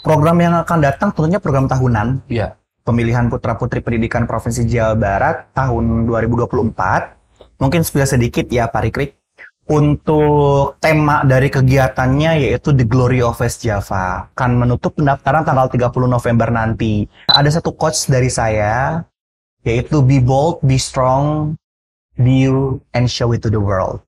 Program yang akan datang tentunya program tahunan. Iya. Pemilihan Putra-Putri Pendidikan Provinsi Jawa Barat tahun 2024. Mungkin sekilas sedikit ya Pak Rikrik. Untuk tema dari kegiatannya yaitu The Glory of West Java. Akan menutup pendaftaran tanggal 30 November nanti. Ada satu quotes dari saya, yaitu be bold, be strong, be you, and show it to the world.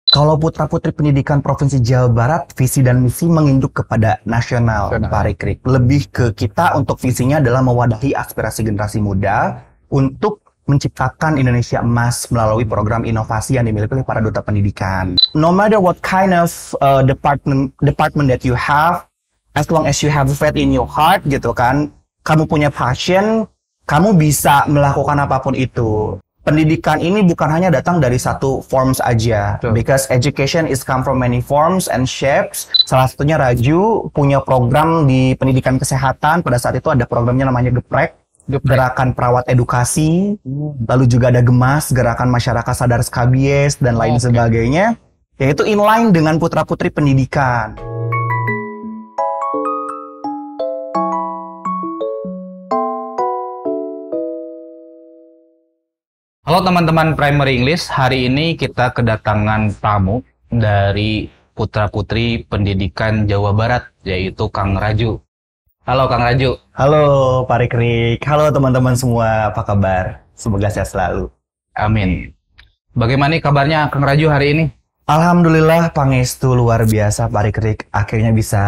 Kalau Putra-Putri Pendidikan Provinsi Jawa Barat, visi dan misi menginduk kepada nasional, Pak Rikrik. Lebih ke kita untuk visinya adalah mewadahi aspirasi generasi muda untuk menciptakan Indonesia emas melalui program inovasi yang dimiliki oleh para duta pendidikan. No matter what kind of department that you have, as long as you have faith in your heart, gitu kan, kamu punya passion, kamu bisa melakukan apapun itu. Pendidikan ini bukan hanya datang dari satu forms aja, because education is come from many forms and shapes. Salah satunya Raju punya program di pendidikan kesehatan. Pada saat itu ada programnya namanya Geprek, Gerakan Perawat Edukasi. Lalu juga ada Gemas, Gerakan Masyarakat Sadar Skabies, dan lain sebagainya. Yaitu inline dengan putra-putri pendidikan. Halo teman-teman Primary English, hari ini kita kedatangan tamu dari Putra-Putri Pendidikan Jawa Barat, yaitu Kang Raju. Halo Kang Raju. Halo Pak Rikrik, halo teman-teman semua, apa kabar? Semoga sehat selalu. Amin. Bagaimana kabarnya Kang Raju hari ini? Alhamdulillah, pangestu luar biasa Pak Rikrik. Akhirnya bisa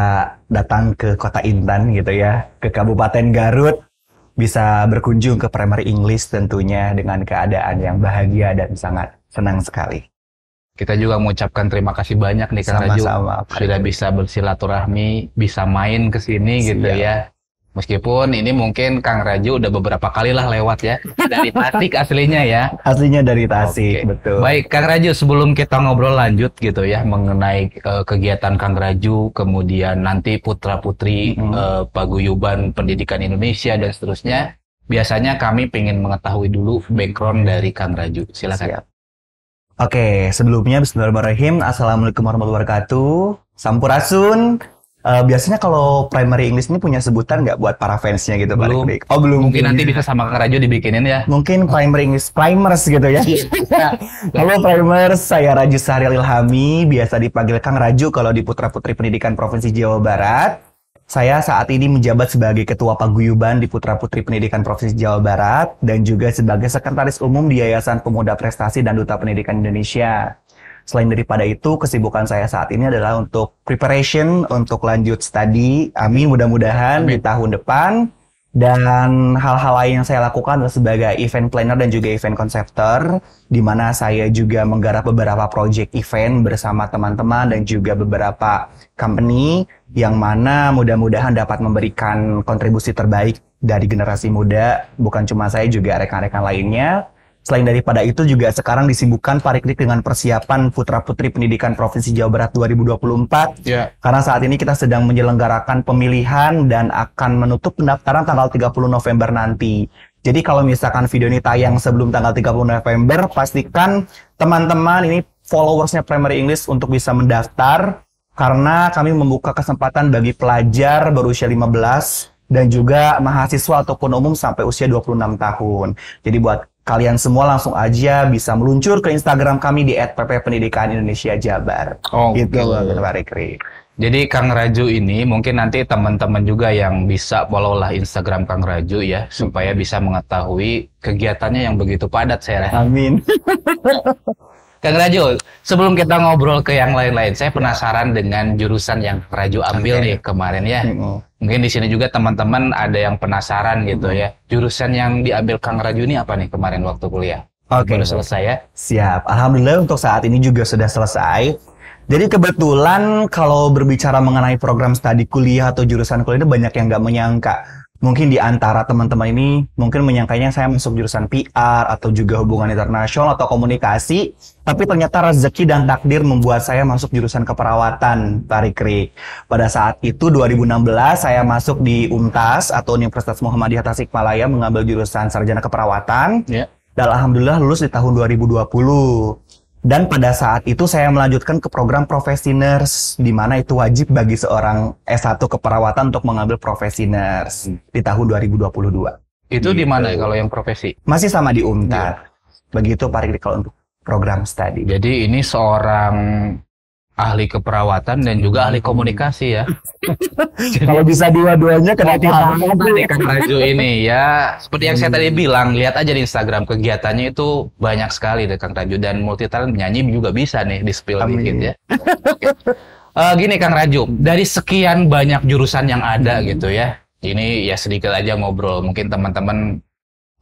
datang ke Kota Intan gitu ya, ke Kabupaten Garut. Bisa berkunjung ke Primary English tentunya dengan keadaan yang bahagia dan sangat senang sekali. Kita juga mengucapkan terima kasih banyak nih Kang Raju. Sudah bisa bersilaturahmi, bisa main ke sini gitu ya. Meskipun ini mungkin Kang Raju udah beberapa kali lah lewat ya. Dari Tasik aslinya ya. Aslinya dari Tasik, betul. Baik Kang Raju, sebelum kita ngobrol lanjut gitu ya mengenai kegiatan Kang Raju, kemudian nanti putra-putri paguyuban pendidikan Indonesia dan seterusnya, biasanya kami ingin mengetahui dulu background dari Kang Raju. Silakan. Oke, sebelumnya bismillahirrahmanirrahim. Assalamualaikum warahmatullahi wabarakatuh. Sampurasun. Biasanya kalau Primary English ini punya sebutan nggak buat para fansnya gitu, belum. Pak Rikrik? Oh, belum. Mungkin nanti bisa sama Kang Raju dibikinin ya. Mungkin Primary English Primers gitu ya. Halo Primers, saya Raju Sahril Ilhami, biasa dipanggil Kang Raju kalau di Putra-Putri Pendidikan Provinsi Jawa Barat. Saya saat ini menjabat sebagai Ketua Paguyuban di Putra-Putri Pendidikan Provinsi Jawa Barat dan juga sebagai Sekretaris Umum di Yayasan Pemuda Prestasi dan Duta Pendidikan Indonesia. Selain daripada itu, kesibukan saya saat ini adalah untuk preparation, untuk lanjut studi, amin mudah-mudahan di tahun depan. Dan hal-hal lain yang saya lakukan adalah sebagai event planner dan juga event conceptor, di mana saya juga menggarap beberapa project event bersama teman-teman dan juga beberapa company, yang mana mudah-mudahan dapat memberikan kontribusi terbaik dari generasi muda, bukan cuma saya, juga rekan-rekan lainnya. Selain daripada itu juga sekarang disibukkan Pak Rikrik dengan persiapan Putra-Putri Pendidikan Provinsi Jawa Barat 2024. Karena saat ini kita sedang menyelenggarakan pemilihan dan akan menutup pendaftaran tanggal 30 November nanti. Jadi kalau misalkan video ini tayang sebelum tanggal 30 November, pastikan teman-teman ini followersnya Primary English untuk bisa mendaftar. Karena kami membuka kesempatan bagi pelajar berusia 15 dan juga mahasiswa ataupun umum sampai usia 26 tahun. Jadi buat kalian semua langsung aja bisa meluncur ke Instagram kami di @pp_pendidikan_indonesia_jabar. Gitu Pak Rikrik. Jadi Kang Raju ini mungkin nanti teman-teman juga yang bisa follow lah Instagram Kang Raju ya, supaya bisa mengetahui kegiatannya yang begitu padat saya rasa. Amin. Kang Raju, sebelum kita ngobrol ke yang lain-lain, saya penasaran dengan jurusan yang Raju ambil nih kemarin ya. Mungkin di sini juga teman-teman ada yang penasaran gitu ya. Jurusan yang diambil Kang Raju ini apa nih kemarin waktu kuliah? Baru selesai ya? Siap. Alhamdulillah untuk saat ini juga sudah selesai. Jadi kebetulan kalau berbicara mengenai program studi kuliah atau jurusan kuliah itu banyak yang nggak menyangka. Mungkin di antara teman-teman ini mungkin menyangkanya saya masuk jurusan PR atau juga hubungan internasional atau komunikasi, tapi ternyata rezeki dan takdir membuat saya masuk jurusan keperawatan, Pak Rikrik. Pada saat itu 2016 saya masuk di UMTAS atau Universitas Muhammadiyah Tasikmalaya mengambil jurusan sarjana keperawatan. Dan alhamdulillah lulus di tahun 2020. Dan pada saat itu saya melanjutkan ke program profesi nurse, di mana itu wajib bagi seorang S1 keperawatan untuk mengambil profesi nurse di tahun 2022. Itu di Gitu. mana kalau yang profesi? Masih sama di UNTAD. Begitu Pak Rikri kalau untuk program studi. Jadi ini seorang ahli keperawatan dan juga ahli komunikasi ya. Kalau bisa dua-duanya kenapa? Tadi Kang Raju ini ya, seperti yang saya tadi bilang, lihat aja di Instagram kegiatannya itu banyak sekali deh Kang Raju, dan multi talent, nyanyi juga bisa nih di spill dikit ya. Gini Kang Raju, dari sekian banyak jurusan yang ada gitu ya, ini ya sedikit aja ngobrol, mungkin teman-teman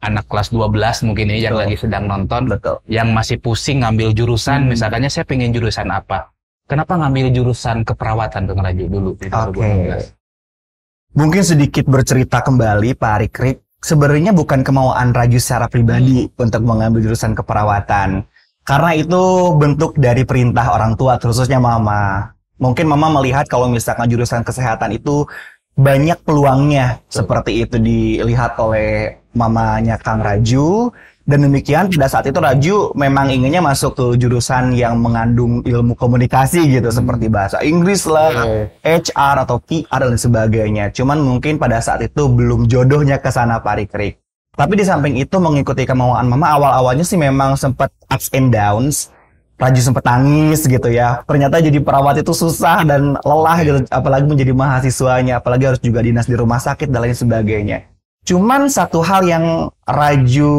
anak kelas 12 mungkin ini yang lagi sedang nonton, yang masih pusing ngambil jurusan, misalkannya saya pengen jurusan apa? Kenapa ngambil jurusan keperawatan Kang Raju dulu di 2016? Mungkin sedikit bercerita kembali Pak Rikrik. Sebenarnya bukan kemauan Raju secara pribadi untuk mengambil jurusan keperawatan. Karena itu bentuk dari perintah orang tua, khususnya mama. Mungkin mama melihat kalau misalkan jurusan kesehatan itu banyak peluangnya. Seperti itu dilihat oleh mamanya Kang Raju. Dan demikian pada saat itu Raju memang inginnya masuk ke jurusan yang mengandung ilmu komunikasi gitu, seperti bahasa Inggris lah, HR atau PR dan sebagainya. Cuman mungkin pada saat itu belum jodohnya ke sana Pak Rikrik. Tapi di samping itu mengikuti kemauan mama, awal-awalnya sih memang sempat ups and downs. Raju sempat nangis gitu ya. Ternyata jadi perawat itu susah dan lelah gitu, apalagi menjadi mahasiswanya, apalagi harus juga dinas di rumah sakit dan lain sebagainya. Cuman satu hal yang Raju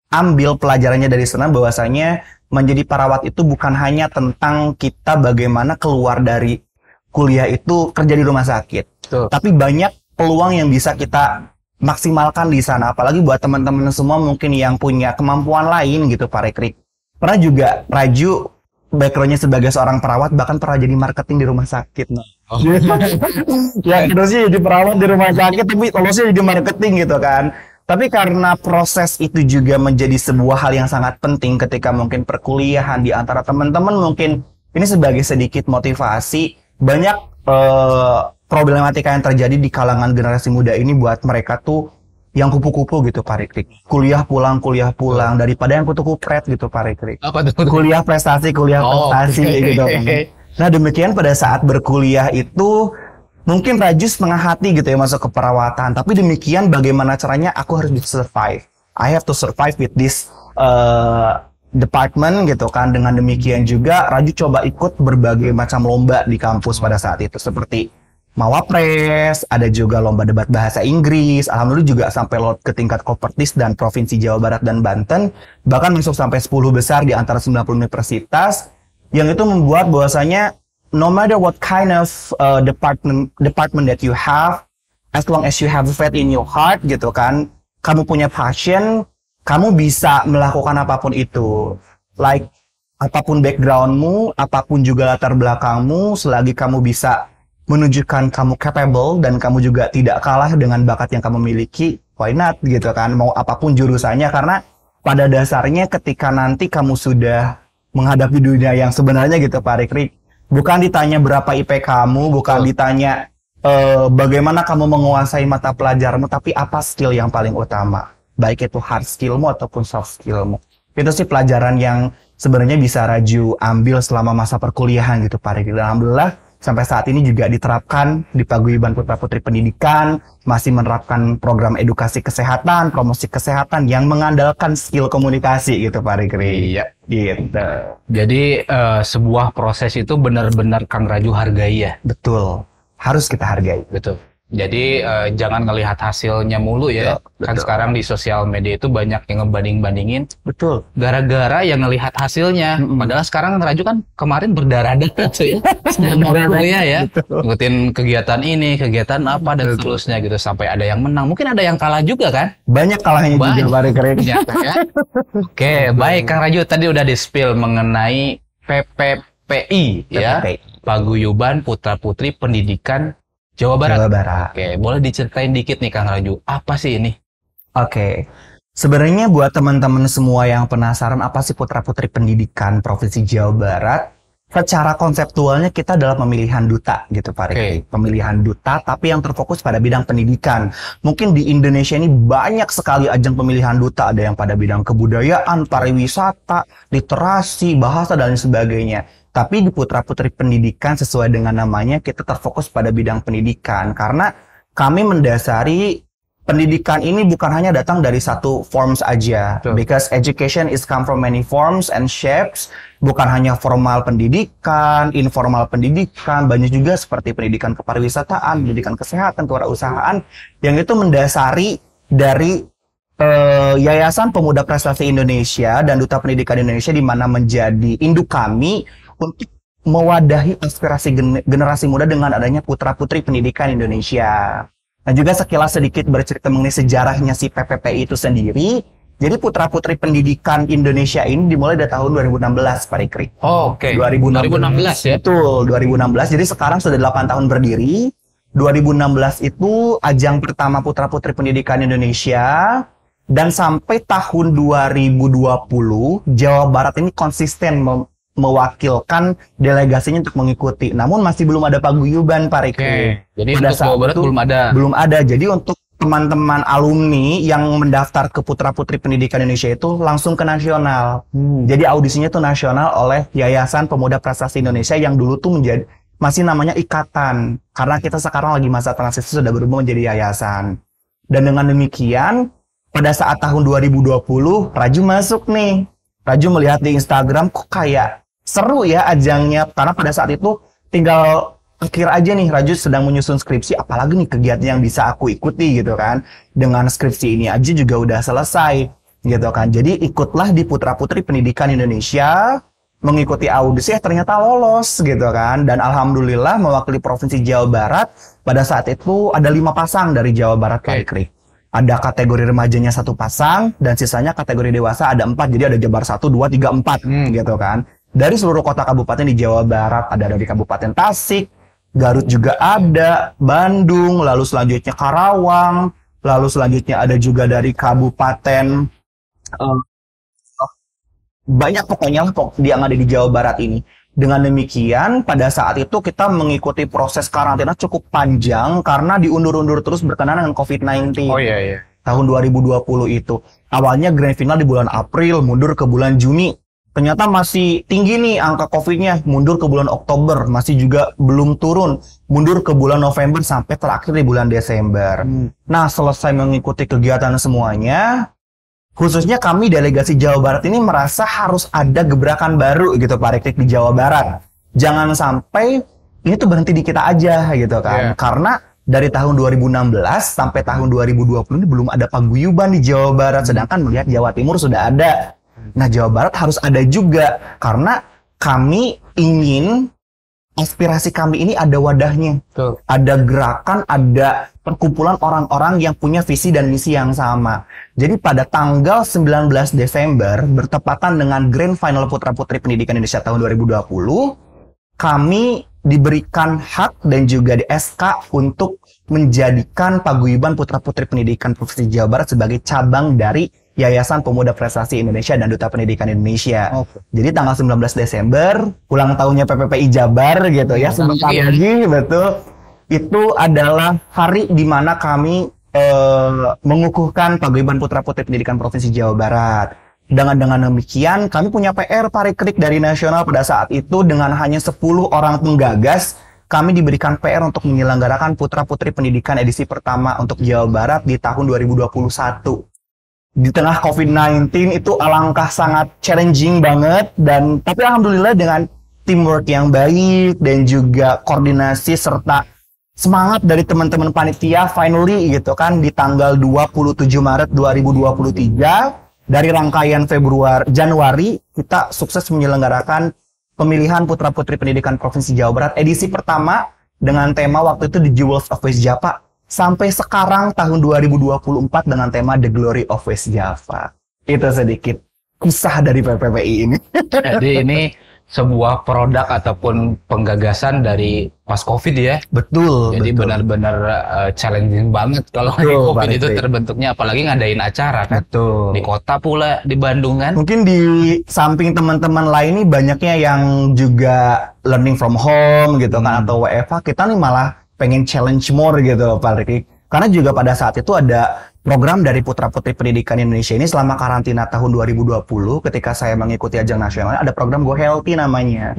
ambil pelajarannya dari sana, bahwasanya menjadi perawat itu bukan hanya tentang kita bagaimana keluar dari kuliah itu kerja di rumah sakit. Tapi banyak peluang yang bisa kita maksimalkan di sana. Apalagi buat teman-teman semua mungkin yang punya kemampuan lain gitu Pak Rikrik. Pernah juga Raju backgroundnya sebagai seorang perawat, bahkan pernah jadi marketing di rumah sakit. Ya terusnya jadi perawat di rumah sakit, tapi lolusnya jadi marketing gitu kan. Tapi karena proses itu juga menjadi sebuah hal yang sangat penting ketika mungkin perkuliahan di antara teman-teman, mungkin ini sebagai sedikit motivasi, banyak problematika yang terjadi di kalangan generasi muda ini buat mereka tuh yang kupu-kupu gitu Pak Rikrik. Kuliah pulang daripada yang kutu-kupret gitu Pak Rikrik. Apa tuh? Kuliah prestasi gitu kan. Nah demikian pada saat berkuliah itu mungkin Raju setengah hati gitu ya masuk ke perawatan. Tapi demikian bagaimana caranya aku harus bisa survive. I have to survive with this department gitu kan. Dengan demikian juga Raju coba ikut berbagai macam lomba di kampus pada saat itu. Seperti Mawapres, ada juga lomba debat bahasa Inggris. Alhamdulillah juga sampai lot ke tingkat Kopertis dan Provinsi Jawa Barat dan Banten. Bahkan masuk sampai 10 besar di antara 90 universitas. Yang itu membuat bahwasanya no matter what kind of department that you have, as long as you have faith in your heart gitu kan, kamu punya passion, kamu bisa melakukan apapun itu. Like apapun backgroundmu, apapun juga latar belakangmu, selagi kamu bisa menunjukkan kamu capable dan kamu juga tidak kalah dengan bakat yang kamu miliki, why not gitu kan, mau apapun jurusannya. Karena pada dasarnya ketika nanti kamu sudah menghadapi dunia yang sebenarnya gitu Pak Rikrik, bukan ditanya berapa IP kamu, bukan ditanya bagaimana kamu menguasai mata pelajaranmu, tapi apa skill yang paling utama, baik itu hard skillmu ataupun soft skillmu. Itu sih pelajaran yang sebenarnya bisa Raju ambil selama masa perkuliahan gitu Pak Rikrik. Alhamdulillah sampai saat ini juga diterapkan di Paguyuban Putra Putri Pendidikan, masih menerapkan program edukasi kesehatan, promosi kesehatan yang mengandalkan skill komunikasi gitu Pak Rikri. Iya, gitu. Jadi sebuah proses itu benar-benar Kang Raju hargai ya? Betul, harus kita hargai. Betul. Jadi jangan ngelihat hasilnya mulu ya. Betul. Kan sekarang di sosial media itu banyak yang ngebanding-bandingin. Betul. Gara-gara yang ngelihat hasilnya. Padahal sekarang Raju kan kemarin berdarah-darah tuh ya. Kuliah ya. Ngikutin kegiatan ini, kegiatan apa dan seterusnya gitu. Sampai ada yang menang. Mungkin ada yang kalah juga kan? Banyak kalahnya juga Pak Rikri. Ya. Oke, baik Kang Raju tadi udah di-spill mengenai PPPI ya. Paguyuban Putra Putri Pendidikan Jawa Barat. Oke, boleh diceritain dikit nih Kang Raju, apa sih ini? Oke. Sebenarnya buat teman-teman semua yang penasaran apa sih Putra Putri Pendidikan Provinsi Jawa Barat, secara konseptualnya kita adalah pemilihan duta gitu Pak Riki. Pemilihan duta tapi yang terfokus pada bidang pendidikan. Mungkin di Indonesia ini banyak sekali ajang pemilihan duta, ada yang pada bidang kebudayaan, pariwisata, literasi, bahasa dan sebagainya. Tapi di Putra Putri Pendidikan sesuai dengan namanya kita terfokus pada bidang pendidikan karena kami mendasari pendidikan ini bukan hanya datang dari satu forms aja. Because education is come from many forms and shapes. Bukan hanya formal pendidikan, informal pendidikan, banyak juga seperti pendidikan kepariwisataan, pendidikan kesehatan, kewirausahaan yang itu mendasari dari Yayasan Pemuda Prestasi Indonesia dan Duta Pendidikan Indonesia di mana menjadi induk kami untuk mewadahi aspirasi generasi muda dengan adanya putra-putri pendidikan Indonesia. Nah juga sekilas sedikit bercerita mengenai sejarahnya si PPPI itu sendiri. Jadi putra-putri pendidikan Indonesia ini dimulai dari tahun 2016 Pak Rikri. Oh, oke. 2016 ya? Betul, 2016. Jadi sekarang sudah 8 tahun berdiri. 2016 itu ajang pertama putra-putri pendidikan Indonesia. Dan sampai tahun 2020, Jawa Barat ini konsisten mewakilkan delegasinya untuk mengikuti. Namun masih belum ada paguyuban Pak Riki. Jadi untuk Jawa Barat belum ada. Belum ada. Jadi untuk teman-teman alumni yang mendaftar ke Putra Putri Pendidikan Indonesia itu langsung ke nasional. Jadi audisinya itu nasional oleh Yayasan Pemuda Prestasi Indonesia yang dulu tuh masih namanya ikatan. Karena kita sekarang lagi masa transisi sudah berubah menjadi yayasan. Dan dengan demikian pada saat tahun 2020 Raju masuk nih. Raju melihat di Instagram kok kayak seru ya ajangnya, karena pada saat itu tinggal akhir aja nih Raju sedang menyusun skripsi, apalagi nih kegiatan yang bisa aku ikuti gitu kan. Dengan skripsi ini aja juga udah selesai gitu kan. Jadi ikutlah di Putra Putri Pendidikan Indonesia, mengikuti audisi ternyata lolos gitu kan. Dan alhamdulillah mewakili Provinsi Jawa Barat pada saat itu ada 5 pasang dari Jawa Barat Pak Rikri. Ada kategori remajanya 1 pasang dan sisanya kategori dewasa ada 4. Jadi ada Jabar 1, 2, 3, 4 gitu kan. Dari seluruh kota kabupaten di Jawa Barat, ada dari Kabupaten Tasik, Garut juga ada, Bandung, lalu selanjutnya Karawang, lalu selanjutnya ada juga dari Kabupaten banyak pokoknya lah yang ada di Jawa Barat ini. Dengan demikian, pada saat itu kita mengikuti proses karantina cukup panjang karena diundur-undur terus berkenaan dengan COVID-19. Oh iya. Tahun 2020 itu. Awalnya grand final di bulan April, mundur ke bulan Juni. Ternyata masih tinggi nih angka COVID-nya, mundur ke bulan Oktober, masih juga belum turun, mundur ke bulan November sampai terakhir di bulan Desember. Nah, selesai mengikuti kegiatan semuanya, khususnya kami delegasi Jawa Barat ini merasa harus ada gebrakan baru gitu Pak Rektik di Jawa Barat. Jangan sampai ini tuh berhenti di kita aja gitu kan. Karena dari tahun 2016 sampai tahun 2020 ini belum ada paguyuban di Jawa Barat, sedangkan melihat Jawa Timur sudah ada. Nah, Jawa Barat harus ada juga karena kami ingin aspirasi kami ini ada wadahnya. Ada gerakan, ada perkumpulan orang-orang yang punya visi dan misi yang sama. Jadi pada tanggal 19 Desember bertepatan dengan Grand Final Putra Putri Pendidikan Indonesia tahun 2020, kami diberikan hak dan juga di SK untuk menjadikan paguyuban Putra Putri Pendidikan Provinsi Jawa Barat sebagai cabang dari Yayasan Pemuda Prestasi Indonesia dan Duta Pendidikan Indonesia. Jadi tanggal 19 Desember, ulang tahunnya PPPI Jabar gitu ya, sebentar lagi betul. Itu adalah hari di mana kami mengukuhkan paguyuban Putra Putri Pendidikan Provinsi Jawa Barat. Dengan demikian, kami punya PR Pak Rikrik dari nasional pada saat itu dengan hanya 10 orang penggagas, kami diberikan PR untuk menyelenggarakan Putra Putri Pendidikan edisi pertama untuk Jawa Barat di tahun 2021. Di tengah COVID-19 itu alangkah sangat challenging banget tapi alhamdulillah dengan teamwork yang baik dan juga koordinasi serta semangat dari teman-teman panitia finally gitu kan di tanggal 27 Maret 2023 dari rangkaian Januari kita sukses menyelenggarakan pemilihan Putra Putri Pendidikan Provinsi Jawa Barat edisi pertama dengan tema waktu itu The Jewels of West Java. Sampai sekarang tahun 2024 dengan tema The Glory of West Java. Itu sedikit kisah dari PPPI ini. Jadi ini sebuah produk ataupun penggagasan dari pas COVID ya. Betul. Jadi benar-benar challenging banget kalau lagi Betul, COVID Pak itu Rifki. terbentuknya, apalagi ngadain acara kan. Betul. Di kota pula, di Bandung kan. Mungkin di samping teman-teman lain nih banyaknya yang juga learning from home gitu kan atau WFH, kita nih malah pengen challenge more gitu Pak Riki. Karena juga pada saat itu ada program dari Putra-Putri Pendidikan Indonesia ini selama karantina tahun 2020 ketika saya mengikuti ajang nasional, ada program Go Healthy namanya.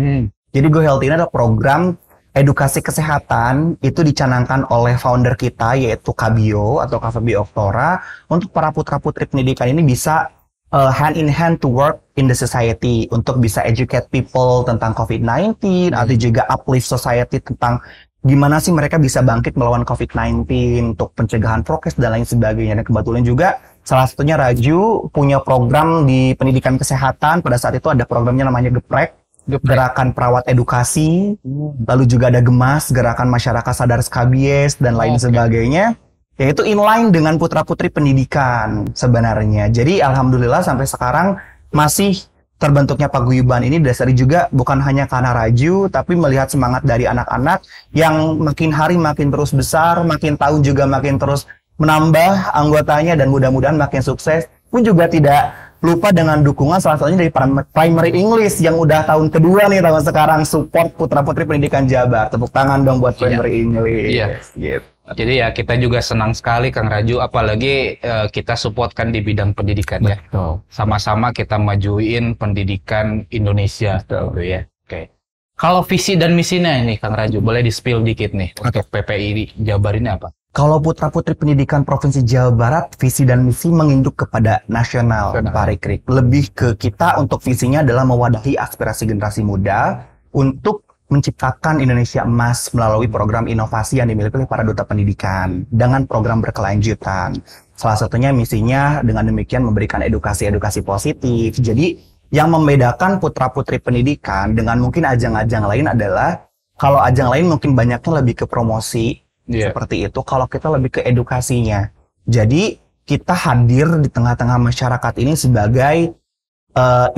Jadi Go Healthy ini adalah program edukasi kesehatan, itu dicanangkan oleh founder kita yaitu Kabio atau KVB Oktora, untuk para putra-putri pendidikan ini bisa hand in hand to work in the society, untuk bisa educate people tentang COVID-19 atau juga uplift society tentang gimana sih mereka bisa bangkit melawan COVID-19 untuk pencegahan prokes dan lain sebagainya. Dan kebetulan juga salah satunya Raju punya program di pendidikan kesehatan. Pada saat itu ada programnya namanya Geprek, Gerakan Perawat Edukasi. Lalu juga ada Gemas, Gerakan Masyarakat Sadar Skabies dan lain sebagainya. Yaitu inline dengan putra-putri pendidikan sebenarnya. Jadi alhamdulillah sampai sekarang masih terbentuknya paguyuban ini dasari juga bukan hanya karena Raju, tapi melihat semangat dari anak-anak yang makin hari makin terus besar, makin tahun juga makin terus menambah anggotanya dan mudah-mudahan makin sukses. Pun juga tidak lupa dengan dukungan salah satunya dari Primary English yang udah tahun kedua nih tahun sekarang support putra-putri pendidikan Jabar. Tepuk tangan dong buat Primary English. Iya. Gitu. Jadi ya kita juga senang sekali Kang Raju, apalagi kita supportkan di bidang pendidikan ya. Sama-sama kita majuin pendidikan Indonesia. Gitu ya. Oke. Kalau visi dan misinya ini Kang Raju, boleh di-spill dikit nih untuk PPI Jabar ini apa? Kalau putra-putri pendidikan Provinsi Jawa Barat, visi dan misi menginduk kepada nasional, Pak Rikrik. Lebih ke kita untuk visinya adalah mewadahi aspirasi generasi muda untuk menciptakan Indonesia emas melalui program inovasi yang dimiliki oleh para duta pendidikan dengan program berkelanjutan. Salah satunya misinya dengan demikian memberikan edukasi-edukasi positif. Jadi yang membedakan putra-putri pendidikan dengan mungkin ajang-ajang lain adalah kalau ajang lain mungkin banyaknya lebih ke promosi seperti itu, kalau kita lebih ke edukasinya. Jadi kita hadir di tengah-tengah masyarakat ini sebagai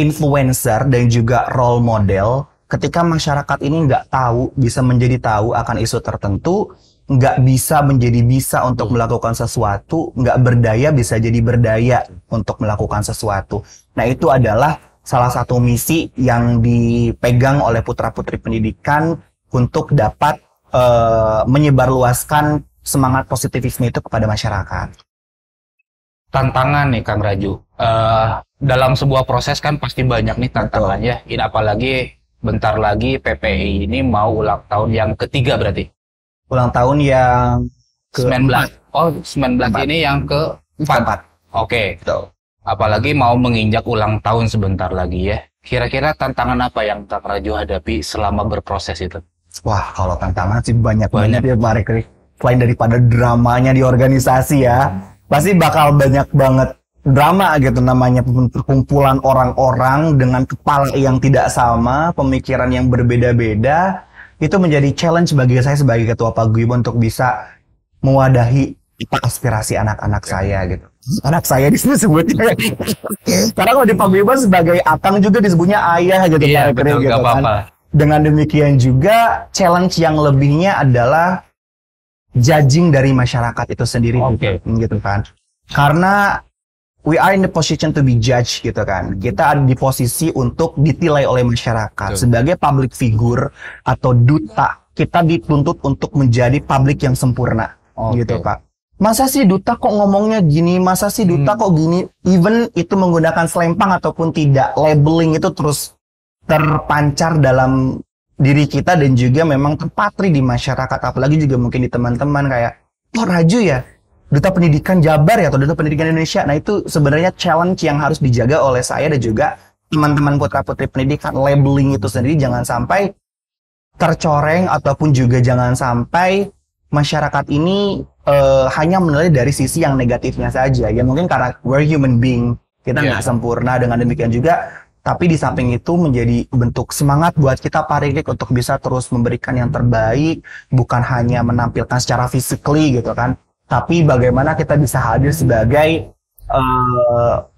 influencer dan juga role model. Ketika masyarakat ini nggak tahu, bisa menjadi tahu akan isu tertentu, nggak bisa menjadi bisa untuk melakukan sesuatu, nggak berdaya bisa jadi berdaya untuk melakukan sesuatu. Nah itu adalah salah satu misi yang dipegang oleh putra-putri pendidikan untuk dapat menyebarluaskan semangat positivisme itu kepada masyarakat. Tantangan nih Kang Raju, dalam sebuah proses kan pasti banyak nih tantangannya. Ini apalagi bentar lagi PPI ini mau ulang tahun yang ketiga berarti. Ulang tahun yang ke-19. Oh, 19 ini yang ke-4. Oke. Apalagi mau menginjak ulang tahun sebentar lagi ya. Kira-kira tantangan apa yang Kang Raju hadapi selama berproses itu? Wah, kalau tantangan sih banyak ya Pak Rikrik. Selain daripada dramanya di organisasi ya, pasti bakal banyak banget drama gitu, namanya perkumpulan orang-orang dengan kepala yang tidak sama, pemikiran yang berbeda-beda. Itu menjadi challenge bagi saya sebagai ketua paguyuban untuk bisa mewadahi aspirasi anak-anak saya gitu. Anak saya disebutnya. Karena kalau di paguyuban sebagai akang juga disebutnya ayah gitu Pak Rikrik gitu kan. Dengan demikian juga challenge yang lebihnya adalah judging dari masyarakat itu sendiri gitu kan. Karena we are in the position to be judged gitu kan. Kita ada di posisi untuk ditilai oleh masyarakat. Sebagai public figure atau duta, kita dituntut untuk menjadi public yang sempurna gitu Pak. Masa sih duta kok ngomongnya gini, masa sih duta kok gini, even itu menggunakan selempang ataupun tidak, labeling itu terus terpancar dalam diri kita dan juga memang terpatri di masyarakat, apalagi juga mungkin di teman-teman kayak, oh Raju ya, duta pendidikan Jabar ya, atau duta pendidikan Indonesia. Nah itu sebenarnya challenge yang harus dijaga oleh saya dan juga teman-teman putra-putri pendidikan. Labeling itu sendiri jangan sampai tercoreng ataupun juga jangan sampai masyarakat ini hanya menilai dari sisi yang negatifnya saja. Ya mungkin karena we're human being, kita nggak sempurna, dengan demikian juga. Tapi di samping itu menjadi bentuk semangat buat kita Pak Rikrik untuk bisa terus memberikan yang terbaik, bukan hanya menampilkan secara physically gitu kan, tapi bagaimana kita bisa hadir sebagai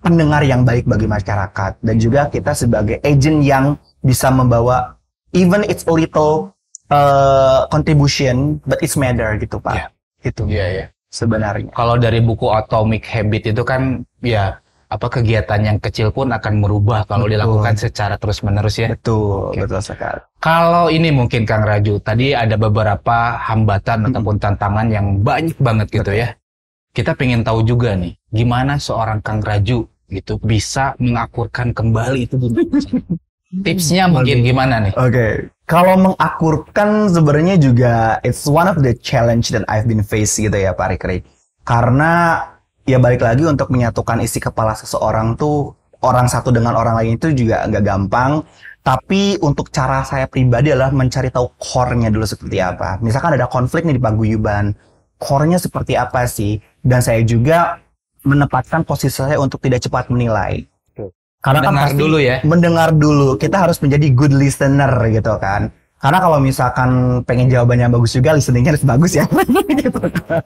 pendengar yang baik bagi masyarakat dan juga kita sebagai agent yang bisa membawa even it's a little contribution, but it's matter gitu Pak. Iya. Itu sebenarnya. Kalau dari buku Atomic Habit itu kan ya kegiatan yang kecil pun akan merubah kalau dilakukan secara terus-menerus ya. Betul, betul sekali. Kalau ini mungkin Kang Raju, tadi ada beberapa hambatan ataupun tantangan yang banyak banget gitu ya. Kita pengen tahu juga nih, gimana seorang Kang Raju gitu bisa mengakurkan kembali itu. Tipsnya mungkin gimana nih? Oke. Kalau mengakurkan sebenarnya juga it's one of the challenge that I've been faced gitu ya Pak Rikri. Karena ya balik lagi untuk menyatukan isi kepala seseorang tuh orang satu dengan orang lain itu juga nggak gampang. Tapi untuk cara saya pribadi adalah mencari tahu core-nya dulu seperti apa. Misalkan ada konflik nih di paguyuban, core-nya seperti apa sih? Dan saya juga menempatkan posisi saya untuk tidak cepat menilai. Karena kan pasti dulu ya. Mendengar dulu. Kita harus menjadi good listener gitu kan. Karena kalau misalkan pengen jawabannya bagus juga, listeningnya harus bagus ya. Gitu kan.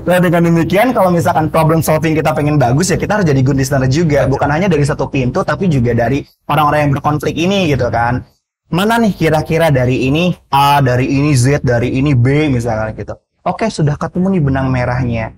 Nah dengan demikian kalau misalkan problem solving kita pengen bagus ya kita harus jadi good listener juga. Bukan hanya dari satu pintu tapi juga dari orang-orang yang berkonflik ini gitu kan. Mana nih kira-kira dari ini A, dari ini Z, dari ini B misalkan gitu. Oke sudah ketemu nih benang merahnya.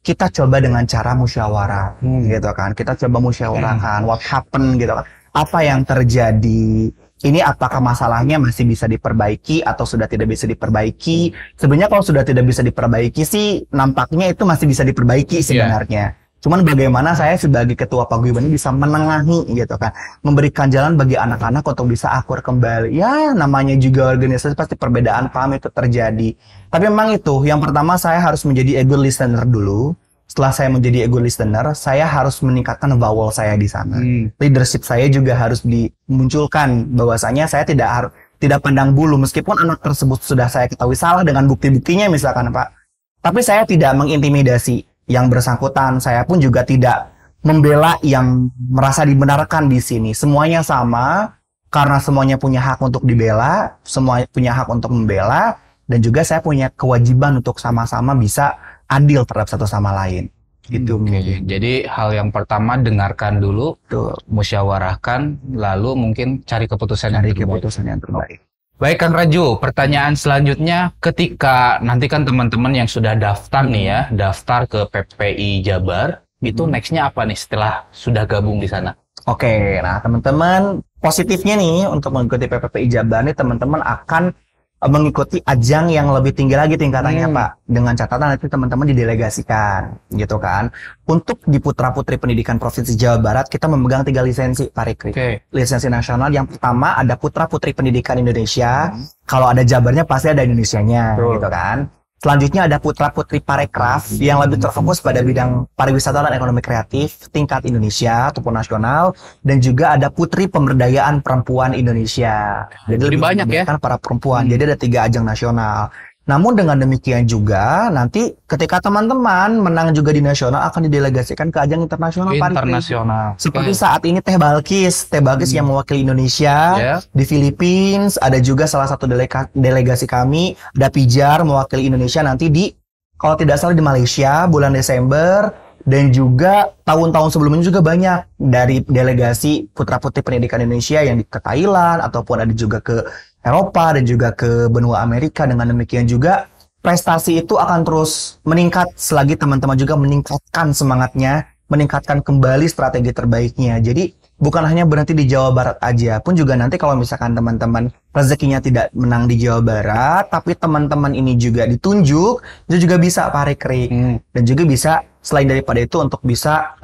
Kita coba dengan cara musyawarah gitu kan. Kita coba musyawarahkan what happened gitu kan. Apa yang terjadi? Ini apakah masalahnya masih bisa diperbaiki atau sudah tidak bisa diperbaiki? Sebenarnya kalau sudah tidak bisa diperbaiki sih nampaknya itu masih bisa diperbaiki sebenarnya. Cuman bagaimana saya sebagai ketua paguyuban ini bisa menengahi gitu kan. Memberikan jalan bagi anak-anak untuk bisa akur kembali. Ya namanya juga organisasi pasti perbedaan paham itu terjadi. Tapi memang itu yang pertama saya harus menjadi ego listener dulu. Setelah saya menjadi ego listener, saya harus meningkatkan vowel saya di sana. Leadership saya juga harus dimunculkan bahwasanya saya tidak pandang bulu meskipun anak tersebut sudah saya ketahui salah dengan bukti-buktinya misalkan Pak. Tapi saya tidak mengintimidasi yang bersangkutan. Saya pun juga tidak membela yang merasa dibenarkan di sini. Semuanya sama karena semuanya punya hak untuk dibela, semua punya hak untuk membela dan juga saya punya kewajiban untuk sama-sama bisa adil terhadap satu sama lain. Gitu. Jadi hal yang pertama dengarkan dulu, musyawarahkan, lalu mungkin cari keputusan yang terbaik. Baik Kang Raju, pertanyaan selanjutnya ketika nanti kan teman-teman yang sudah daftar nih ya, daftar ke PPI Jabar, itu nextnya apa nih setelah sudah gabung di sana? Oke, nah teman-teman positifnya nih untuk mengikuti PPI Jabar nih teman-teman akan mengikuti ajang yang lebih tinggi lagi tingkatannya Pak. Dengan catatan nanti teman-teman didelegasikan gitu kan. Untuk di Putra Putri Pendidikan Provinsi Jawa Barat kita memegang 3 lisensi Pak Rikri. Lisensi nasional yang pertama ada Putra Putri Pendidikan Indonesia. Kalau ada Jabarnya pasti ada Indonesianya gitu kan. Selanjutnya ada Putra Putri Parekraf yang lebih terfokus pada bidang pariwisata dan ekonomi kreatif tingkat Indonesia ataupun nasional, dan juga ada Putri Pemberdayaan Perempuan Indonesia. Jadi lebih banyak ya kan para perempuan. Jadi ada 3 ajang nasional. Namun dengan demikian juga nanti ketika teman-teman menang juga di nasional akan didelegasikan ke ajang internasional. Seperti saat ini Teh Balkis yang mewakili Indonesia di Philippines. Ada juga salah satu delegasi kami, ada Pijar mewakili Indonesia nanti di kalau tidak salah di Malaysia bulan Desember. Dan juga tahun-tahun sebelumnya juga banyak dari delegasi Putra Putri Pendidikan Indonesia yang ke Thailand ataupun ada juga ke Eropa dan juga ke benua Amerika. Dengan demikian juga prestasi itu akan terus meningkat selagi teman-teman juga meningkatkan semangatnya, meningkatkan kembali strategi terbaiknya. Jadi bukan hanya berhenti di Jawa Barat aja, pun juga nanti kalau misalkan teman-teman rezekinya tidak menang di Jawa Barat, tapi teman-teman ini juga ditunjuk, itu juga bisa Pak Rikri. Dan juga bisa selain daripada itu untuk bisa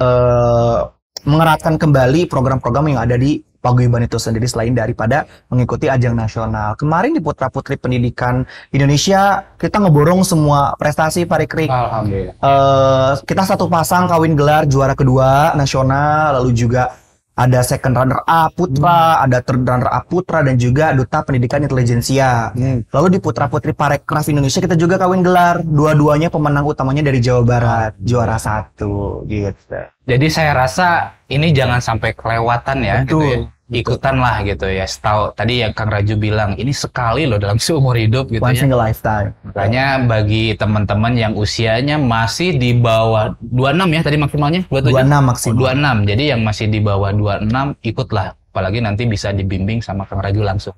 mengeratkan kembali program-program yang ada di paguyuban itu sendiri selain daripada mengikuti ajang nasional. Kemarin di Putra Putri Pendidikan Indonesia kita ngeborong semua prestasi Pak Rikri. Alhamdulillah. Kita satu pasang kawin gelar juara kedua nasional, lalu juga ada second runner up putra, ada third runner up putra, dan juga duta pendidikan intelijensia. Lalu di Putra Putri Parekraf Indonesia kita juga kawin gelar, dua-duanya pemenang utamanya dari Jawa Barat, juara 1 gitu. Jadi saya rasa ini jangan sampai kelewatan ya. Gitu ya. Ikutan lah gitu ya. Setahu tadi yang Kang Raju bilang ini sekali loh dalam seumur hidup gitu. One single lifetime. Makanya bagi teman-teman yang usianya masih di bawah 26 ya tadi maksimalnya 26 maksimal. 26. Jadi yang masih di bawah 26 ikutlah apalagi nanti bisa dibimbing sama Kang Raju langsung.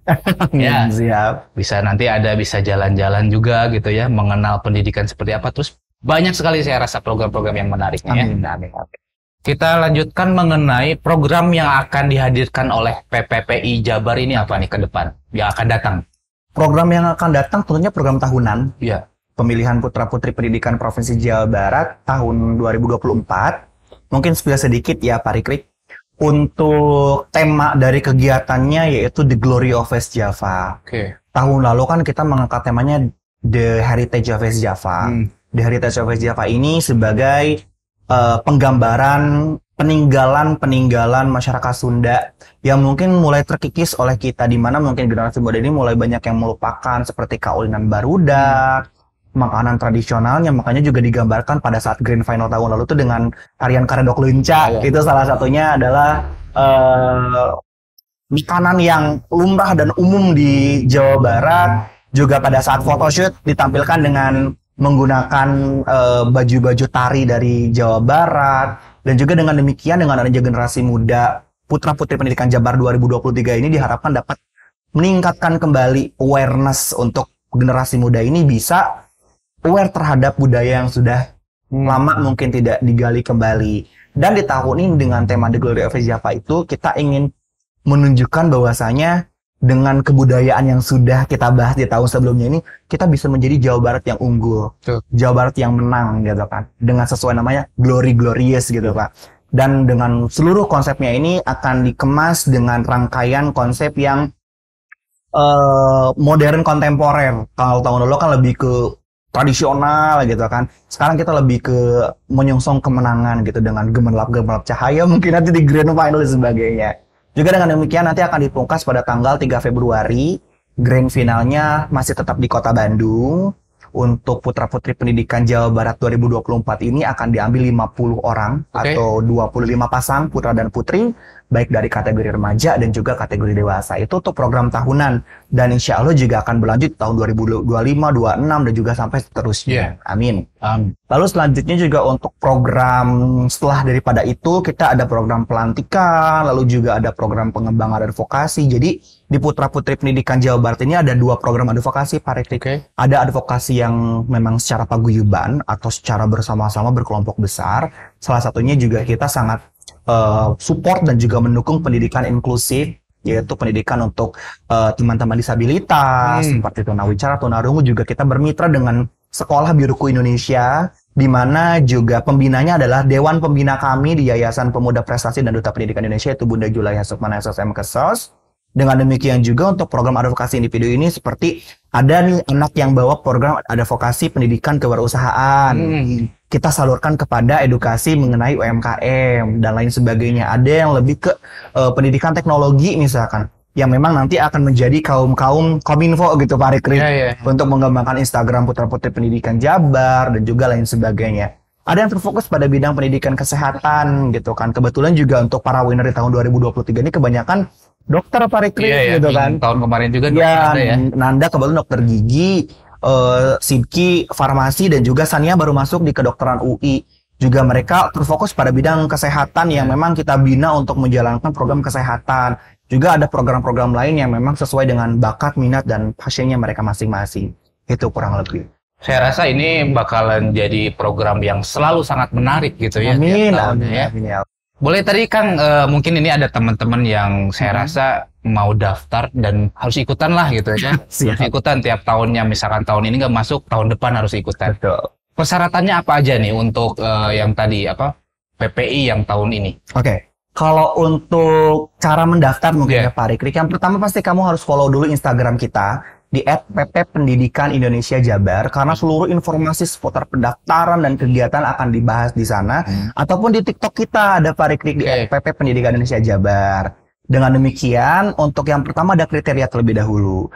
Ya, Ya, siap. bisa nanti bisa jalan-jalan juga gitu ya, mengenal pendidikan seperti apa. Terus banyak sekali saya rasa program-program yang menariknya ya. Amin. Amin. Kita lanjutkan mengenai program yang akan dihadirkan oleh PPPI Jabar ini apa nih ke depan yang akan datang? Program yang akan datang tentunya program tahunan. Ya. Pemilihan Putra-Putri Pendidikan Provinsi Jawa Barat tahun 2024. Mungkin spill sedikit ya Pak Rikrik. Untuk tema dari kegiatannya yaitu The Glory of West Java. Oke. Tahun lalu kan kita mengangkat temanya The Heritage of West Java. The Heritage of West Java ini sebagai penggambaran peninggalan masyarakat Sunda yang mungkin mulai terkikis oleh kita, di mana mungkin generasi muda ini mulai banyak yang melupakan seperti kaulinan barudak, makanan tradisionalnya, makanya juga digambarkan pada saat Grand Final tahun lalu itu dengan tarian karedok lenca. Itu salah satunya adalah makanan yang lumrah dan umum di Jawa Barat. Juga pada saat photoshoot ditampilkan dengan menggunakan baju-baju tari dari Jawa Barat, dan juga dengan demikian dengan adanya generasi muda Putra-Putri Pendidikan Jabar 2023 ini diharapkan dapat meningkatkan kembali awareness untuk generasi muda ini bisa aware terhadap budaya yang sudah lama mungkin tidak digali kembali. Dan di tahun ini dengan tema The Glory of Java itu kita ingin menunjukkan bahwasanya dengan kebudayaan yang sudah kita bahas di tahun sebelumnya ini, kita bisa menjadi Jawa Barat yang unggul, Jawa Barat yang menang gitu kan, dengan sesuai namanya glorious gitu Pak. Dan dengan seluruh konsepnya ini akan dikemas dengan rangkaian konsep yang modern kontemporer. Kalau tahun lalu kan lebih ke tradisional gitu kan, sekarang kita lebih ke menyongsong kemenangan gitu dengan gemerlap cahaya mungkin nanti di grand final dan sebagainya. Juga dengan demikian nanti akan dipungkas pada tanggal 3 Februari. Grand finalnya masih tetap di Kota Bandung. Untuk Putra-Putri Pendidikan Jawa Barat 2024 ini akan diambil 50 orang atau 25 pasang putra dan putri, baik dari kategori remaja dan juga kategori dewasa. Itu untuk program tahunan. Dan insya Allah juga akan berlanjut tahun 2025, 26 dan juga sampai seterusnya. Amin. Lalu selanjutnya juga untuk program setelah daripada itu kita ada program pelantikan, lalu juga ada program pengembangan advokasi. Jadi di Putra-Putri Pendidikan Jawa Barat ini ada 2 program advokasi, Pak Rektik. Ada advokasi yang memang secara paguyuban atau secara bersama-sama berkelompok besar. Salah satunya juga kita sangat support dan juga mendukung pendidikan inklusif, yaitu pendidikan untuk teman-teman disabilitas, seperti tunawicara, tunarungu. Juga kita bermitra dengan Sekolah Biruku Indonesia, di mana juga pembinanya adalah Dewan Pembina kami di Yayasan Pemuda Prestasi dan Duta Pendidikan Indonesia, itu Bunda Julaiha Sukmana SSM Kesos. Dengan demikian juga untuk program advokasi individu ini seperti ada nih anak yang bawa program advokasi pendidikan kewirausahaan. Kita salurkan kepada edukasi mengenai UMKM dan lain sebagainya. Ada yang lebih ke pendidikan teknologi misalkan, yang memang nanti akan menjadi kaum kominfo gitu Pak Rikrik, untuk mengembangkan Instagram Putra-Putri Pendidikan Jabar dan juga lain sebagainya. Ada yang terfokus pada bidang pendidikan kesehatan gitu kan. Kebetulan juga untuk para winner di tahun 2023 ini kebanyakan dokter Pak Rikrik gitu kan. Tahun kemarin juga dokter ya. Nanda kebetulan dokter gigi, Sidki farmasi, dan juga Sania baru masuk di kedokteran UI. Juga mereka terfokus pada bidang kesehatan yang memang kita bina untuk menjalankan program kesehatan. Juga ada program-program lain yang memang sesuai dengan bakat, minat, dan pasiennya mereka masing-masing. Itu kurang lebih. Saya rasa ini bakalan jadi program yang selalu sangat menarik gitu ya. Amin. Boleh tadi Kang, mungkin ini ada teman-teman yang saya rasa mau daftar dan harus ikutan lah gitu ya. Harus ikutan tiap tahunnya, misalkan tahun ini nggak masuk, tahun depan harus ikutan. Betul. Persyaratannya apa aja nih untuk yang tadi PPI yang tahun ini? Oke. Kalau untuk cara mendaftar mungkin ya Pak Rikrik, yang pertama pasti kamu harus follow dulu Instagram kita di @pp_pendidikan_Indonesia Jabar, karena seluruh informasi seputar pendaftaran dan kegiatan akan dibahas di sana. Ataupun di TikTok kita ada Pak Rikrik di @pp_pendidikan_Indonesia Jabar. Dengan demikian, untuk yang pertama ada kriteria terlebih dahulu.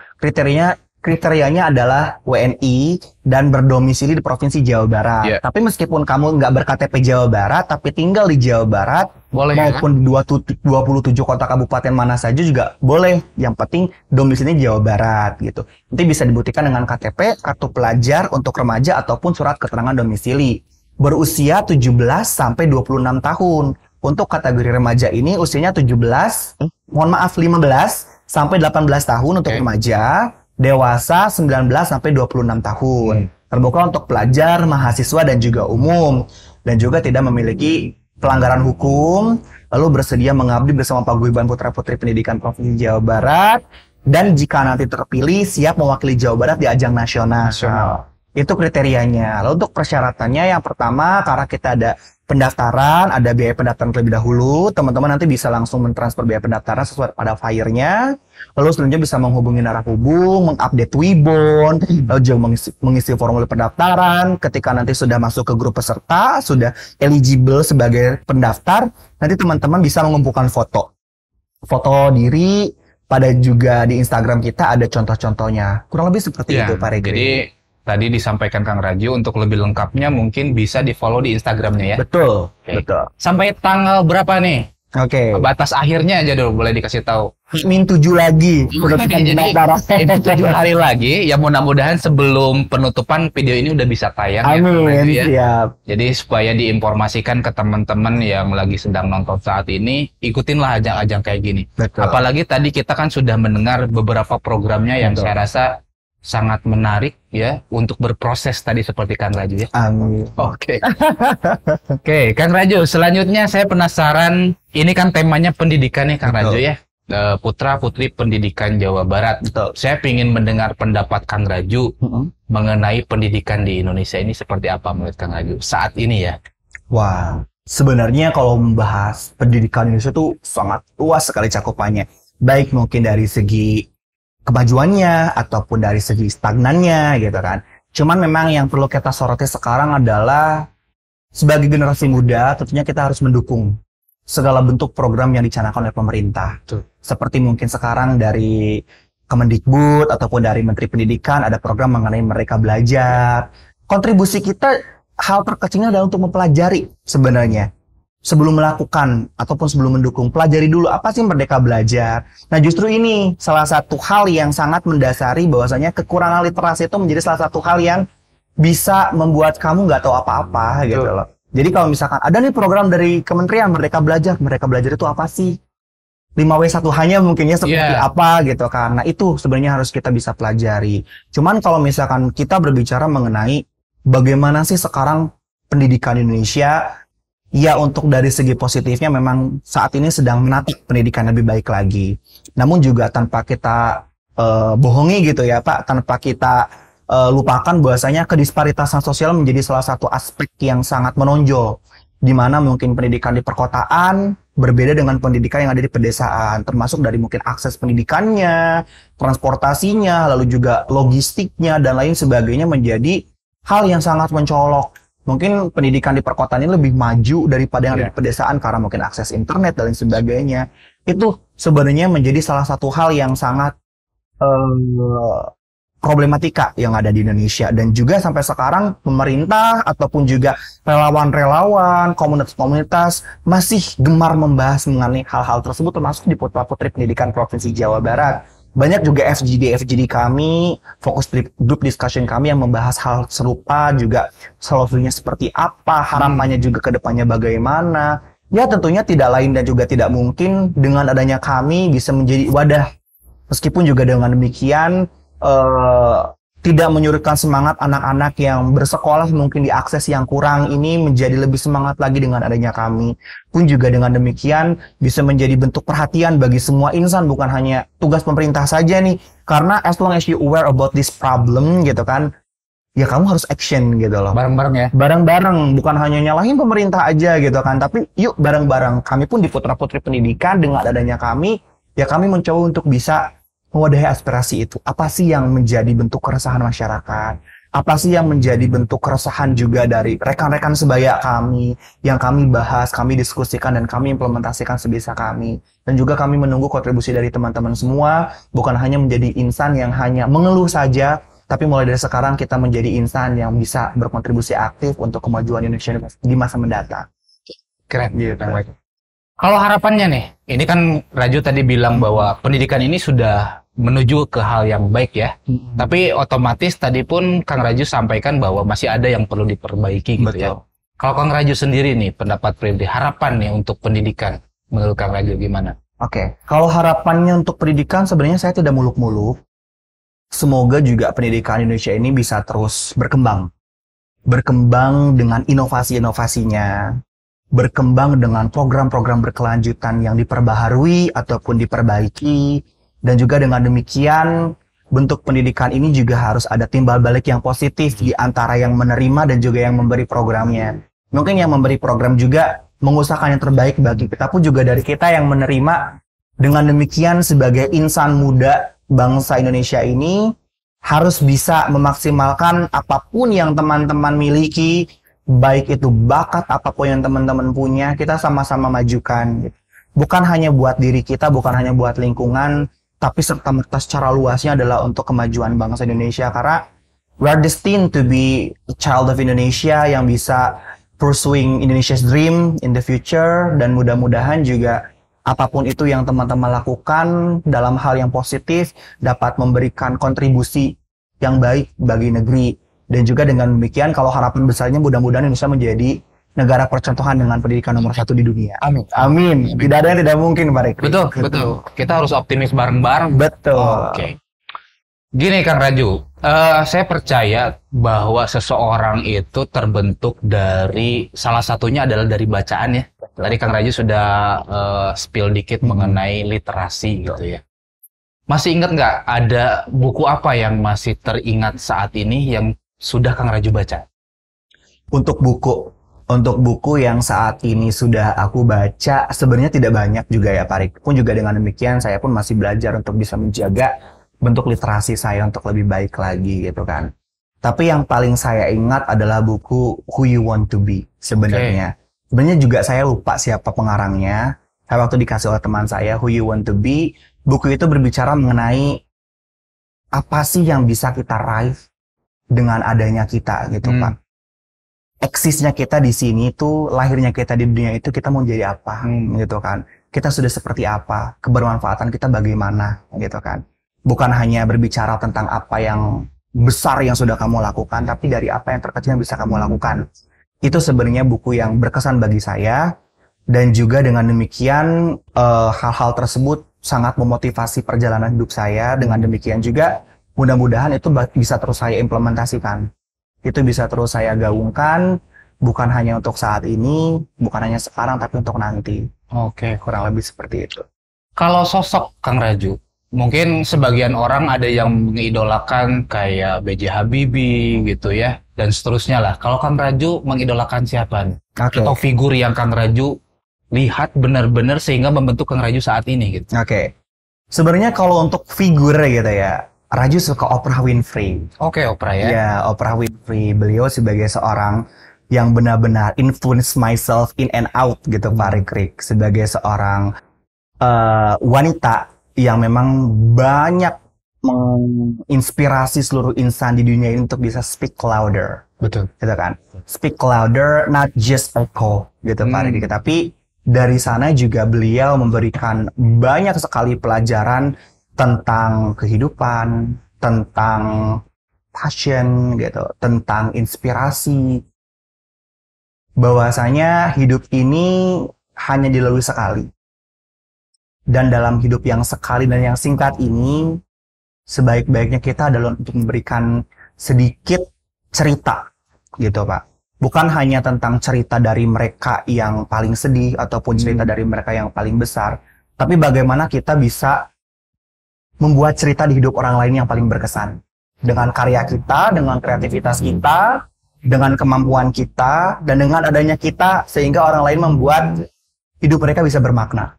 Kriterianya adalah WNI dan berdomisili di Provinsi Jawa Barat. Tapi meskipun kamu nggak ber-KTP Jawa Barat, tapi tinggal di Jawa Barat, maupun di 27 kota kabupaten mana saja juga boleh. Yang penting domisilinya Jawa Barat gitu. Nanti bisa dibuktikan dengan KTP, kartu pelajar untuk remaja, ataupun surat keterangan domisili. Berusia 17 sampai 26 tahun. Untuk kategori remaja ini usianya 15 sampai 18 tahun untuk remaja, dewasa 19 sampai 26 tahun. Terbuka untuk pelajar, mahasiswa dan juga umum, dan juga tidak memiliki pelanggaran hukum, lalu bersedia mengabdi bersama Paguyuban Putra-Putri Pendidikan Provinsi Jawa Barat, dan jika nanti terpilih siap mewakili Jawa Barat di ajang nasional. Itu kriterianya. Lalu untuk persyaratannya yang pertama, karena kita ada pendaftaran, ada biaya pendaftaran terlebih dahulu, teman-teman nanti bisa langsung mentransfer biaya pendaftaran sesuai pada flyer-nya. Lalu selanjutnya bisa menghubungi narahubung, mengupdate Wibon, lalu juga mengisi formulir pendaftaran. Ketika nanti sudah masuk ke grup peserta, sudah eligible sebagai pendaftar, nanti teman-teman bisa mengumpulkan foto diri. Pada juga di Instagram kita ada contoh-contohnya. Kurang lebih seperti itu, Pak Regri. Jadi tadi disampaikan Kang Raju, untuk lebih lengkapnya mungkin bisa di-follow di Instagramnya ya. Betul, betul. Sampai tanggal berapa nih? Batas akhirnya aja dulu, boleh dikasih tahu. Min 7 lagi. Jadi 7 hari lagi. Ya mudah-mudahan sebelum penutupan video ini udah bisa tayang. Amin, ya. Siap. Jadi supaya diinformasikan ke teman-teman yang lagi sedang nonton saat ini, ikutinlah ajang-ajang kayak gini. Betul. Apalagi tadi kita kan sudah mendengar beberapa programnya yang saya rasa sangat menarik ya untuk berproses tadi seperti Kang Raju ya. Amin. Oke, Kang Raju, selanjutnya saya penasaran, ini kan temanya pendidikan nih Kang Raju ya. Putra Putri Pendidikan Jawa Barat. Betul. Saya ingin mendengar pendapat Kang Raju mengenai pendidikan di Indonesia ini seperti apa menurut Kang Raju saat ini ya. Wah, sebenarnya kalau membahas pendidikan Indonesia itu sangat luas sekali cakupannya. Baik mungkin dari segi kemajuannya ataupun dari segi stagnannya gitu kan. Cuman memang yang perlu kita soroti sekarang adalah sebagai generasi muda tentunya kita harus mendukung segala bentuk program yang dicanangkan oleh pemerintah. Seperti mungkin sekarang dari Kemendikbud ataupun dari Menteri Pendidikan ada program mengenai Merdeka Belajar. Kontribusi kita hal terkecilnya adalah untuk mempelajari sebenarnya. Sebelum melakukan ataupun sebelum mendukung, pelajari dulu apa sih Merdeka Belajar. Nah justru ini salah satu hal yang sangat mendasari bahwasanya kekurangan literasi itu menjadi salah satu hal yang bisa membuat kamu nggak tahu apa-apa gitu loh. Jadi kalau misalkan ada nih program dari Kementerian Merdeka Belajar itu apa sih? 5W1H-nya mungkinnya seperti apa gitu kan. Nah itu sebenarnya harus kita bisa pelajari. Cuman kalau misalkan kita berbicara mengenai bagaimana sih sekarang pendidikan Indonesia, ya untuk dari segi positifnya memang saat ini sedang menatap pendidikan lebih baik lagi. Namun juga tanpa kita bohongi gitu ya Pak, tanpa kita lupakan bahwasanya kedisparitasan sosial menjadi salah satu aspek yang sangat menonjol, di mana mungkin pendidikan di perkotaan berbeda dengan pendidikan yang ada di pedesaan, termasuk dari mungkin akses pendidikannya, transportasinya, lalu juga logistiknya dan lain sebagainya menjadi hal yang sangat mencolok. Mungkin pendidikan di perkotaan ini lebih maju daripada yang ada di pedesaan karena mungkin akses internet dan lain sebagainya. Itu sebenarnya menjadi salah satu hal yang sangat problematika yang ada di Indonesia. Dan juga sampai sekarang pemerintah ataupun juga relawan-relawan, komunitas-komunitas masih gemar membahas mengenai hal-hal tersebut, termasuk di Putra Putri Pendidikan Provinsi Jawa Barat. Banyak juga FGD kami, fokus group discussion kami yang membahas hal serupa, juga solusinya seperti apa, harapannya juga ke depannya bagaimana. Ya tentunya tidak lain dan juga tidak mungkin dengan adanya kami bisa menjadi wadah. Meskipun juga dengan demikian, tidak menyurutkan semangat anak-anak yang bersekolah mungkin di akses yang kurang ini menjadi lebih semangat lagi dengan adanya kami. Pun juga dengan demikian bisa menjadi bentuk perhatian bagi semua insan, bukan hanya tugas pemerintah saja nih. Karena as long as you aware about this problem gitu kan, ya kamu harus action gitu loh. Bareng-bareng ya? Bareng-bareng, bukan hanya nyalahin pemerintah aja gitu kan, tapi yuk bareng-bareng. Kami pun di Putra Putri Pendidikan dengan adanya kami, ya kami mencoba untuk bisa mewadahi aspirasi itu. Apa sih yang menjadi bentuk keresahan masyarakat? Apa sih yang menjadi bentuk keresahan juga dari rekan-rekan sebaya kami yang kami bahas, kami diskusikan, dan kami implementasikan sebisa kami. Dan juga kami menunggu kontribusi dari teman-teman semua, bukan hanya menjadi insan yang hanya mengeluh saja, tapi mulai dari sekarang kita menjadi insan yang bisa berkontribusi aktif untuk kemajuan Indonesia di masa mendatang. Keren. Gitu. Kalau harapannya nih, ini kan Raju tadi bilang bahwa pendidikan ini sudah menuju ke hal yang baik ya. Tapi otomatis tadi pun Kang Raju sampaikan bahwa masih ada yang perlu diperbaiki gitu. Betul. Ya. Kalau Kang Raju sendiri nih, pendapat pribadi, harapan nih untuk pendidikan, menurut Kang Raju gimana? Oke, kalau harapannya untuk pendidikan sebenarnya saya tidak muluk-muluk. Semoga juga pendidikan Indonesia ini bisa terus berkembang. Berkembang dengan inovasi-inovasinya, berkembang dengan program-program berkelanjutan yang diperbaharui ataupun diperbaiki, dan juga dengan demikian bentuk pendidikan ini juga harus ada timbal balik yang positif di antara yang menerima dan juga yang memberi programnya. Mungkin yang memberi program juga mengusahakan yang terbaik bagi kita pun juga dari kita yang menerima. Dengan demikian sebagai insan muda bangsa Indonesia ini harus bisa memaksimalkan apapun yang teman-teman miliki, baik itu bakat apapun yang teman-teman punya, kita sama-sama majukan. Bukan hanya buat diri kita, bukan hanya buat lingkungan, tapi serta-merta secara luasnya adalah untuk kemajuan bangsa Indonesia. Karena we are destined to be a child of Indonesia yang bisa pursuing Indonesia's dream in the future, dan mudah-mudahan juga apapun itu yang teman-teman lakukan dalam hal yang positif dapat memberikan kontribusi yang baik bagi negeri. Dan juga dengan demikian kalau harapan besarnya mudah-mudahan Indonesia menjadi negara percontohan dengan pendidikan nomor 1 di dunia. Amin. Amin. Tidak ada yang tidak mungkin, Pak Rikri. Betul, betul. Kita harus optimis bareng-bareng. Betul. Oke. Gini Kang Raju, saya percaya bahwa seseorang itu terbentuk dari, salah satunya adalah dari bacaan ya. Tadi Kang Raju sudah spill dikit mengenai literasi gitu ya. Masih ingat nggak ada buku apa yang masih teringat saat ini yang sudah Kang Raju baca? Untuk buku yang saat ini sudah aku baca, sebenarnya tidak banyak juga ya Pak Rik. Pun juga dengan demikian saya pun masih belajar untuk bisa menjaga bentuk literasi saya untuk lebih baik lagi gitu kan. Tapi yang paling saya ingat adalah buku Who You Want to Be sebenarnya. Sebenarnya juga saya lupa siapa pengarangnya. Saya waktu dikasih oleh teman saya Who You Want to Be, buku itu berbicara mengenai apa sih yang bisa kita raih dengan adanya kita gitu Pak. Eksisnya kita di sini tuh, lahirnya kita di dunia itu kita mau jadi apa gitu kan. Kita sudah seperti apa, kebermanfaatan kita bagaimana gitu kan. Bukan hanya berbicara tentang apa yang besar yang sudah kamu lakukan, tapi dari apa yang terkecil yang bisa kamu lakukan. Itu sebenarnya buku yang berkesan bagi saya, dan juga dengan demikian hal-hal tersebut sangat memotivasi perjalanan hidup saya. Dengan demikian juga mudah-mudahan itu bisa terus saya implementasikan. Itu bisa terus saya gaungkan, bukan hanya untuk saat ini, bukan hanya sekarang, tapi untuk nanti. Oke. Kurang lebih seperti itu. Kalau sosok Kang Raju, mungkin sebagian orang ada yang mengidolakan kayak B.J. Habibie gitu ya, dan seterusnya lah. Kalau Kang Raju mengidolakan siapa nih? Atau figur yang Kang Raju lihat benar-benar sehingga membentuk Kang Raju saat ini gitu? Sebenarnya kalau untuk figur gitu ya, Raju suka Oprah Winfrey. Oke, Oprah ya. Ya, Oprah Winfrey. Beliau sebagai seorang yang benar-benar influence myself in and out gitu Pak Rikrik. Sebagai seorang wanita yang memang banyak menginspirasi seluruh insan di dunia ini untuk bisa speak louder. Betul. Gitu kan. Speak louder, not just echo gitu Pak Rikrik. Tapi dari sana juga beliau memberikan banyak sekali pelajaran tentang kehidupan, tentang passion gitu, tentang inspirasi. Bahwasanya hidup ini hanya dilalui sekali. Dan dalam hidup yang sekali dan yang singkat ini, sebaik-baiknya kita adalah untuk memberikan sedikit cerita gitu Pak. Bukan hanya tentang cerita dari mereka yang paling sedih ataupun cerita dari mereka yang paling besar, tapi bagaimana kita bisa membuat cerita di hidup orang lain yang paling berkesan. Dengan karya kita, dengan kreativitas kita, dengan kemampuan kita, dan dengan adanya kita, sehingga orang lain membuat hidup mereka bisa bermakna.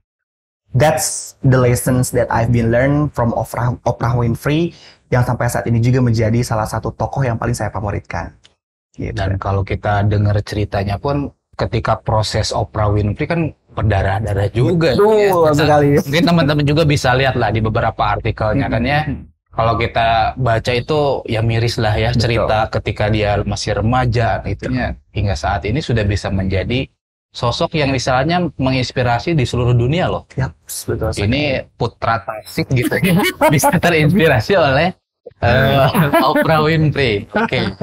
That's the lessons that I've been learned from Oprah Winfrey, yang sampai saat ini juga menjadi salah satu tokoh yang paling saya favoritkan. Gitu. Dan kalau kita dengar ceritanya pun, ketika proses Oprah Winfrey kan berdarah-darah juga. Betul sekali. Mungkin teman-teman juga bisa lihat lah di beberapa artikelnya kan ya. Kalau kita baca itu ya miris lah ya cerita ketika dia masih remaja itunya hingga saat ini sudah bisa menjadi sosok yang misalnya menginspirasi di seluruh dunia loh. Yap, betul sekali. Ini putra Tasik gitu ya. Bisa terinspirasi oleh Oprah Winfrey. Oke.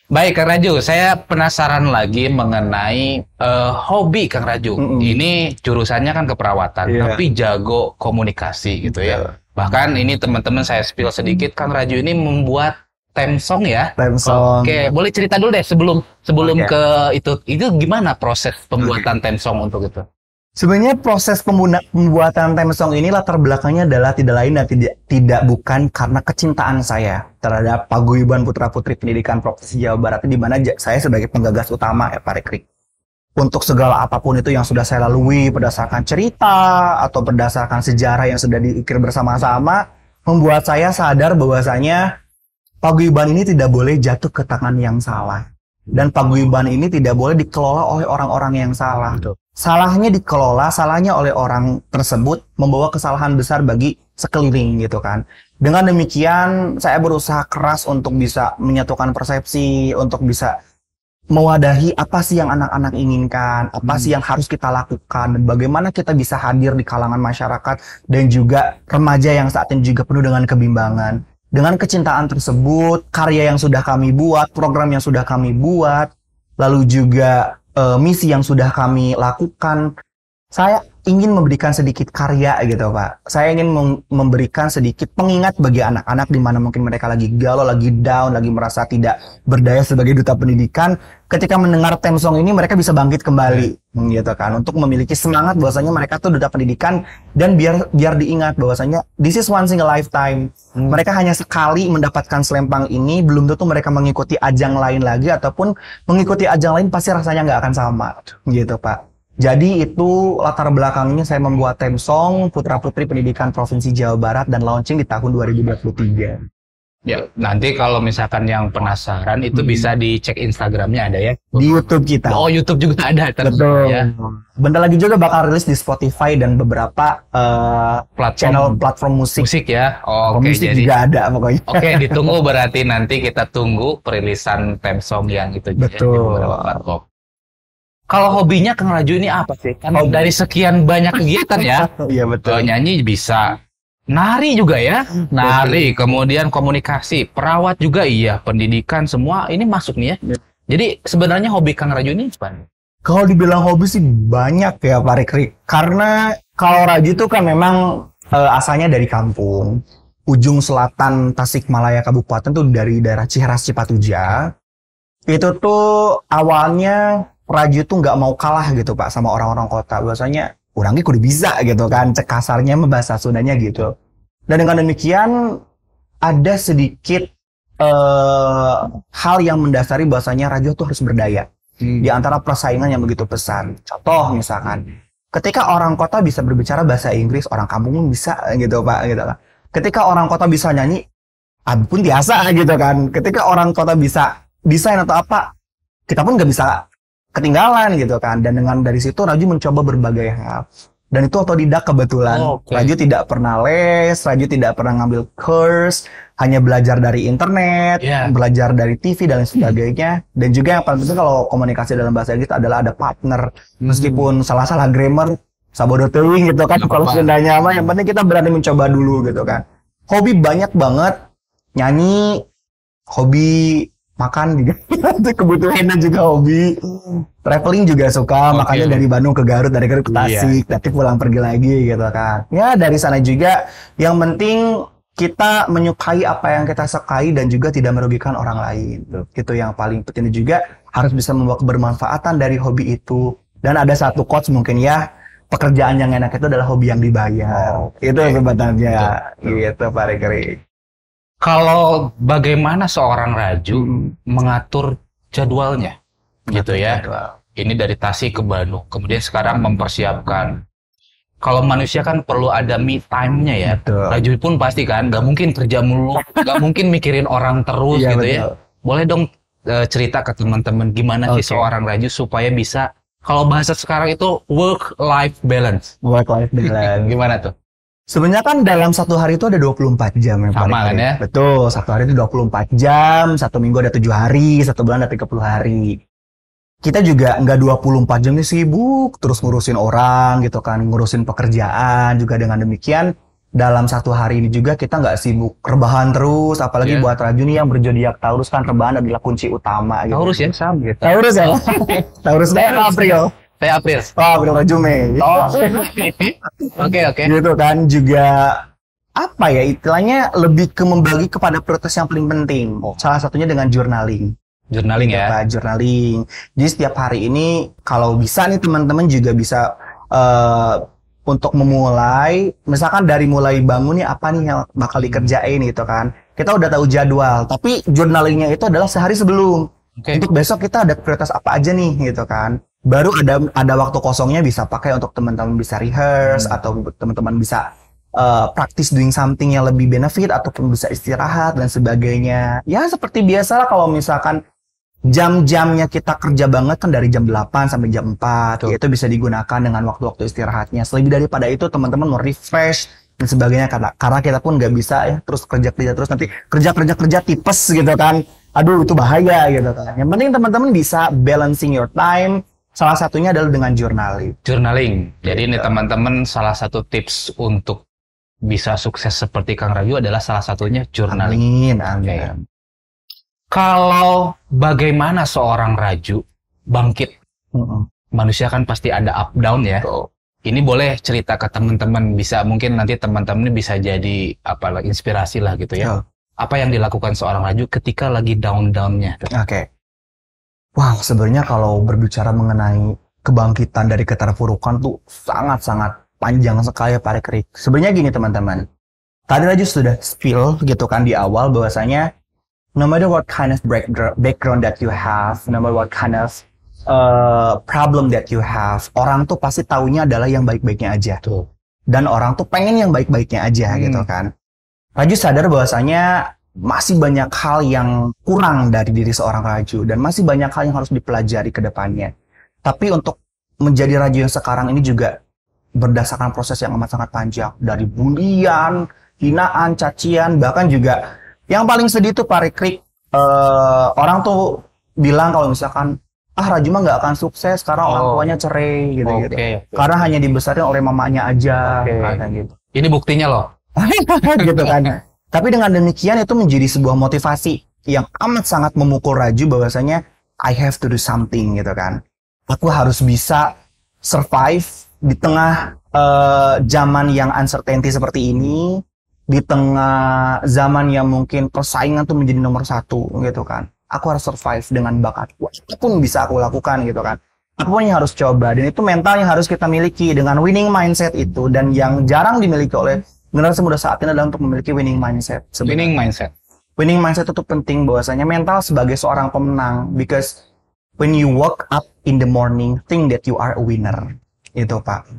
Baik, Kang Raju, saya penasaran lagi mengenai hobi Kang Raju. Ini jurusannya kan keperawatan, tapi jago komunikasi gitu ya. Bahkan ini teman-teman saya spill sedikit, Kang Raju ini membuat theme song ya. Theme song. Oke, boleh cerita dulu deh sebelum ke itu gimana proses pembuatan theme song untuk itu? Sebenarnya proses pembuatan theme song ini latar belakangnya adalah tidak lain dan tidak bukan karena kecintaan saya terhadap Paguyuban Putra-Putri Pendidikan Provinsi Jawa Barat, di mana saya sebagai penggagas utama ya Pak Rekri. Untuk segala apapun itu yang sudah saya lalui berdasarkan cerita atau berdasarkan sejarah yang sudah diukir bersama-sama, membuat saya sadar bahwasanya Paguyuban ini tidak boleh jatuh ke tangan yang salah. Dan Paguyuban ini tidak boleh dikelola oleh orang-orang yang salah. Salahnya dikelola, salahnya oleh orang tersebut membawa kesalahan besar bagi sekeliling gitu kan. Dengan demikian saya berusaha keras untuk bisa menyatukan persepsi, untuk bisa mewadahi apa sih yang anak-anak inginkan, apa sih yang harus kita lakukan, dan bagaimana kita bisa hadir di kalangan masyarakat dan juga remaja yang saat ini juga penuh dengan kebimbangan. Dengan kecintaan tersebut, karya yang sudah kami buat, program yang sudah kami buat, lalu juga misi yang sudah kami lakukan, saya ingin memberikan sedikit karya gitu Pak. Saya ingin memberikan sedikit pengingat bagi anak-anak di mana mungkin mereka lagi galau, lagi down, lagi merasa tidak berdaya sebagai duta pendidikan. Ketika mendengar theme song ini mereka bisa bangkit kembali gitu kan, untuk memiliki semangat bahwasanya mereka tuh duta pendidikan, dan biar diingat bahwasanya this is once in a lifetime. Mereka hanya sekali mendapatkan selempang ini, belum tentu mereka mengikuti ajang lain lagi, ataupun mengikuti ajang lain pasti rasanya nggak akan sama gitu Pak. Jadi itu latar belakangnya saya membuat theme song Putra-Putri Pendidikan Provinsi Jawa Barat dan launching di tahun 2023. Ya, nanti kalau misalkan yang penasaran itu bisa dicek Instagramnya ada ya? Di YouTube kita. Oh, YouTube juga ada. Betul. Ya. Bentar lagi juga bakal rilis di Spotify dan beberapa platform musik ya. Oh, oke, musik jadi juga ada pokoknya. Oke, ditunggu berarti nanti kita tunggu perilisan theme song yang itu. Betul. Ya, kalau hobinya Kang Raju ini apa sih? Kan dari sekian banyak kegiatan ya. Iya betul. Nyanyi bisa, nari juga ya, nari, kemudian komunikasi, perawat juga iya, pendidikan semua ini masuk nih ya. Jadi sebenarnya hobi Kang Raju ini apa? Kalau dibilang hobi sih banyak ya Pak Rekri. Karena kalau Raju itu kan memang asalnya dari kampung, ujung selatan Tasikmalaya Kabupaten tuh dari daerah Ciheras Cipatuja. Itu tuh awalnya Raju tuh nggak mau kalah gitu Pak sama orang-orang kota. Biasanya orangnya kudu bisa gitu kan, cek kasarnya bahasa Sundanya gitu. Dan dengan demikian ada sedikit hal yang mendasari bahwasanya Raju tuh harus berdaya di antara persaingan yang begitu besar. Contoh misalkan, ketika orang kota bisa berbicara bahasa Inggris, orang kampung pun bisa gitu Pak gitu kan. Ketika orang kota bisa nyanyi, abi pun biasa gitu kan. Ketika orang kota bisa desain atau apa, kita pun nggak bisa ketinggalan gitu kan. Dan dengan dari situ Raju mencoba berbagai hal, dan itu otodidak kebetulan. Raju tidak pernah les, Raju tidak pernah ngambil course, hanya belajar dari internet, belajar dari TV dan lain sebagainya. Dan juga yang paling penting kalau komunikasi dalam bahasa Inggris adalah ada partner. Meskipun salah-salah grammar, sabodo teuing gitu kan. Kalau Sundanya mah yang penting kita berani mencoba dulu gitu kan. Hobi banyak banget, nyanyi, hobi makan juga itu kebutuhannya juga hobi. Traveling juga suka, makanya dari Bandung ke Garut, dari Garut ke Tasik, nanti pulang pergi lagi gitu kan. Ya dari sana juga, yang penting kita menyukai apa yang kita sukai dan juga tidak merugikan orang lain. Itu yang paling penting, juga harus bisa membawa kebermanfaatan dari hobi itu. Dan ada satu quotes mungkin ya, pekerjaan yang enak itu adalah hobi yang dibayar. Itu sebenarnya gitu Pak Rekri. Kalau bagaimana seorang Raju mengatur jadwalnya gitu ya. Ini dari Tasik ke Bandung, kemudian sekarang mempersiapkan. Kalau manusia kan perlu ada me time-nya ya. Raju pun pasti kan nggak mungkin kerja mulu, nggak mungkin mikirin orang terus gitu ya. Boleh dong cerita ke teman-teman gimana sih seorang Raju supaya bisa, kalau bahasa sekarang itu work life balance. Work life balance. Gimana tuh? Sebenarnya kan dalam satu hari itu ada 24 jam ya Pak. Sama kan ya? Betul, satu hari itu 24 jam, satu minggu ada 7 hari, satu bulan ada 30 hari. Kita juga nggak 24 jam nih sibuk, terus ngurusin orang gitu kan, ngurusin pekerjaan juga. Dengan demikian, dalam satu hari ini juga kita nggak sibuk rebahan terus, apalagi buat Raju nih yang berzodiak Taurus kan rebahan adalah kunci utama gitu. Taurus ya, sama gitu. Taurus ya? Taurus April. Saya April. Oh, April Raju Mei. Oh. Oke. Gitu kan juga apa ya istilahnya lebih ke membagi kepada prioritas yang paling penting. Salah satunya dengan journaling. Journaling ya? Pak, journaling. Jadi setiap hari ini kalau bisa nih teman-teman juga bisa untuk memulai, misalkan dari mulai bangun nih apa nih yang bakal dikerjain gitu kan. Kita udah tahu jadwal, tapi journalingnya itu adalah sehari sebelum. Untuk besok kita ada prioritas apa aja nih gitu kan. Baru ada waktu kosongnya bisa pakai untuk teman-teman bisa rehearse atau teman-teman bisa praktis doing something yang lebih benefit ataupun bisa istirahat dan sebagainya. Ya seperti biasalah kalau misalkan jam-jamnya kita kerja banget kan dari jam 8 sampai jam 4. Itu bisa digunakan dengan waktu-waktu istirahatnya. Selebih daripada itu teman-teman mau refresh dan sebagainya karena kita pun nggak bisa ya terus kerja terus nanti kerja tipes gitu kan. Aduh itu bahaya gitu kan. Yang penting teman-teman bisa balancing your time. Salah satunya adalah dengan journaling. Jadi ini teman-teman salah satu tips untuk bisa sukses seperti Kang Raju adalah salah satunya journaling. Amin. Kalau bagaimana seorang Raju bangkit, manusia kan pasti ada up down ya. Ini boleh cerita ke teman-teman, bisa mungkin nanti teman-teman bisa jadi inspirasi lah gitu ya. Apa yang dilakukan seorang Raju ketika lagi down-downnya? Wow, sebenarnya kalau berbicara mengenai kebangkitan dari keterpurukan tuh sangat-sangat panjang sekali ya Pak Rekrik. Sebenarnya gini teman-teman, tadi Raju sudah spill gitu kan di awal bahwasanya no matter what kind of background that you have, no matter what kind of problem that you have, orang tuh pasti taunya adalah yang baik-baiknya aja. Dan orang tuh pengen yang baik-baiknya aja gitu kan. Raju sadar bahwasanya masih banyak hal yang kurang dari diri seorang Raju dan masih banyak hal yang harus dipelajari ke depannya. Tapi untuk menjadi Raju yang sekarang ini juga berdasarkan proses yang amat sangat panjang. Dari bulian, hinaan, cacian, bahkan juga yang paling sedih tuh Pak Rekrik, orang tuh bilang kalau misalkan Raju mah nggak akan sukses karena orang tuanya cerai gitu-gitu. Karena hanya dibesarin oleh mamanya aja, kayak gitu. Ini buktinya loh. Gitu kan. Tapi dengan demikian itu menjadi sebuah motivasi yang amat sangat memukul Raju bahwasanya I have to do something gitu kan. Aku harus bisa survive di tengah zaman yang uncertainty seperti ini, di tengah zaman yang mungkin persaingan tuh menjadi nomor 1 gitu kan. Aku harus survive dengan bakatku. Apapun bisa aku lakukan gitu kan. Apapun yang harus coba. Dan itu mental yang harus kita miliki dengan winning mindset itu. Dan yang jarang dimiliki oleh generasi muda saat ini adalah untuk memiliki winning mindset. Winning mindset itu penting bahwasanya mental sebagai seorang pemenang. Because when you wake up in the morning, think that you are a winner. Itu Pak.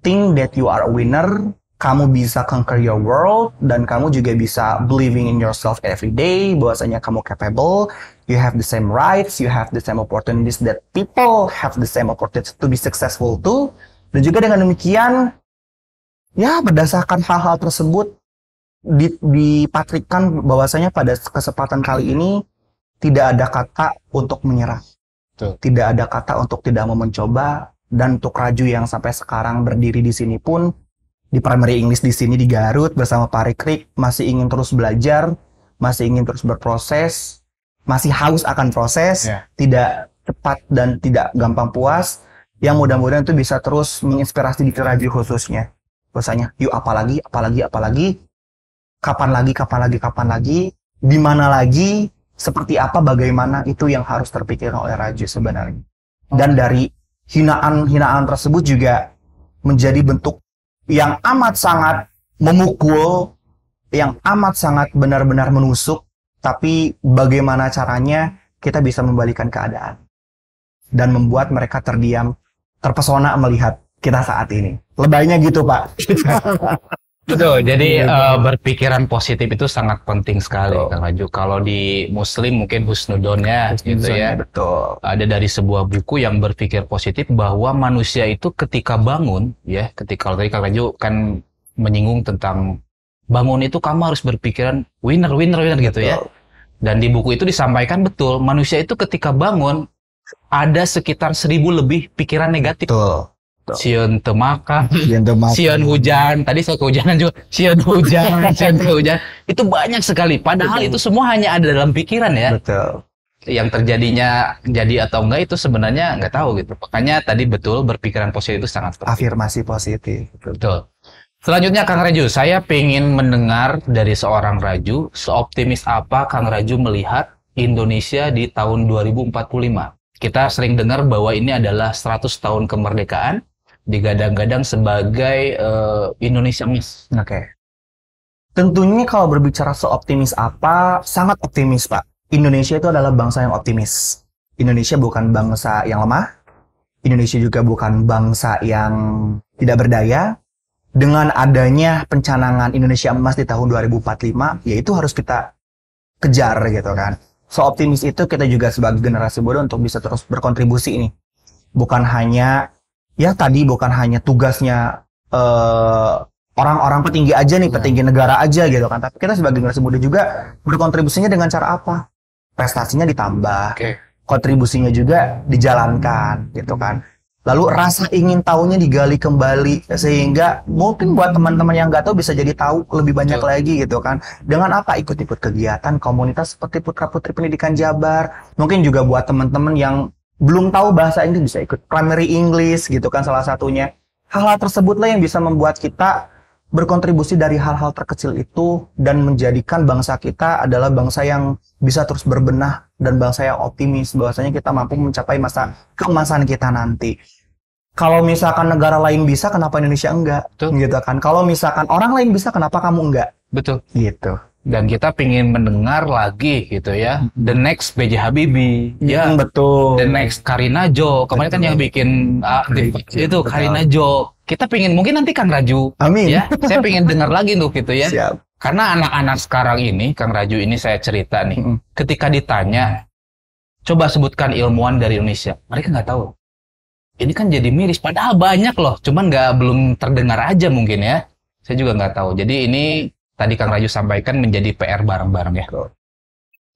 Think that you are a winner. Kamu bisa conquer your world dan kamu juga bisa believing in yourself every day bahwasanya kamu capable, you have the same rights, you have the same opportunities that people have the same opportunities to be successful too. Dan juga dengan demikian, ya berdasarkan hal-hal tersebut dipatrikan bahwasanya pada kesempatan kali ini tidak ada kata untuk menyerah, tidak ada kata untuk tidak mau mencoba. Dan untuk Raju yang sampai sekarang berdiri di sini pun di primary English di sini di Garut bersama Pak Rekrik masih ingin terus belajar, masih ingin terus berproses, masih haus akan proses, tidak cepat dan tidak gampang puas. Yang mudah-mudahan itu bisa terus menginspirasi diri Raju khususnya. Bahwasanya, yuk apalagi, kapan lagi, di mana lagi, seperti apa, bagaimana itu yang harus terpikirkan oleh Raju sebenarnya. Dan dari hinaan tersebut juga menjadi bentuk yang amat sangat memukul, yang amat sangat benar-benar menusuk, tapi bagaimana caranya kita bisa membalikan keadaan dan membuat mereka terdiam, terpesona melihat kita saat ini. Lebaynya gitu Pak. Betul, jadi berpikiran positif itu sangat penting sekali Kang Raju. Kalau di Muslim mungkin husnudonnya gitu ya. Betul. Ada dari sebuah buku yang berpikir positif bahwa manusia itu ketika bangun ya, ketika tadi Kang Raju kan menyinggung tentang bangun itu kamu harus berpikiran winner gitu ya. Dan di buku itu disampaikan betul, manusia itu ketika bangun ada sekitar 1000 lebih pikiran negatif. Sion temaka, Sion temaka. sion hujan. Tadi saya kehujanan juga. Sion hujan, sion hujan. Itu banyak sekali. Padahal itu semua hanya ada dalam pikiran ya. Betul. Yang terjadinya jadi atau enggak itu sebenarnya nggak tahu gitu. Makanya tadi betul berpikiran positif itu sangat penting. Afirmasi positif. Betul. Selanjutnya Kang Raju, saya pengen mendengar dari seorang Raju, seoptimis apa Kang Raju melihat Indonesia di tahun 2045. Kita sering dengar bahwa ini adalah 100 tahun kemerdekaan, digadang-gadang sebagai Indonesia Emas. Oke. Tentunya kalau berbicara seoptimis apa, sangat optimis Pak. Indonesia itu adalah bangsa yang optimis. Indonesia bukan bangsa yang lemah. Indonesia juga bukan bangsa yang tidak berdaya. Dengan adanya pencanangan Indonesia Emas di tahun 2045, ya itu harus kita kejar gitu kan. Seoptimis itu kita juga sebagai generasi muda untuk bisa terus berkontribusi nih. Bukan hanya tugasnya orang-orang petinggi aja nih, petinggi negara aja gitu kan. Tapi kita sebagai generasi muda juga berkontribusinya dengan cara apa? Prestasinya ditambah, kontribusinya juga dijalankan gitu kan. Lalu rasa ingin tahunya digali kembali sehingga mungkin buat teman-teman yang nggak tahu bisa jadi tahu lebih banyak lagi gitu kan. Dengan apa? Ikut-ikut kegiatan komunitas seperti Putra Putri Pendidikan Jabar. Mungkin juga buat teman-teman yang belum tahu bahasa Inggris bisa ikut Primary English gitu kan salah satunya. Hal-hal tersebutlah yang bisa membuat kita berkontribusi dari hal-hal terkecil itu dan menjadikan bangsa kita adalah bangsa yang bisa terus berbenah dan bangsa yang optimis bahwasanya kita mampu mencapai masa keemasan kita nanti. Kalau misalkan negara lain bisa, kenapa Indonesia enggak? Betul. Gitu kan. Kalau misalkan orang lain bisa, kenapa kamu enggak? Betul. Gitu. Dan kita pengen mendengar lagi gitu ya. The next B.J. Habibie, ya. Betul. The next Karina Jo. Kemarin kan yang bikin itu Karina Jo. Kita pengen mungkin nanti Kang Raju. Amin. Ya, saya pengen dengar lagi tuh gitu ya. Siap. Karena anak-anak sekarang ini, Kang Raju ini saya cerita nih. Ketika ditanya, coba sebutkan ilmuwan dari Indonesia. Mereka nggak tahu. Ini kan jadi miris. Padahal banyak loh. Cuman belum terdengar aja mungkin ya. Saya juga nggak tahu. Jadi ini tadi Kang Raju sampaikan menjadi PR bareng-bareng ya.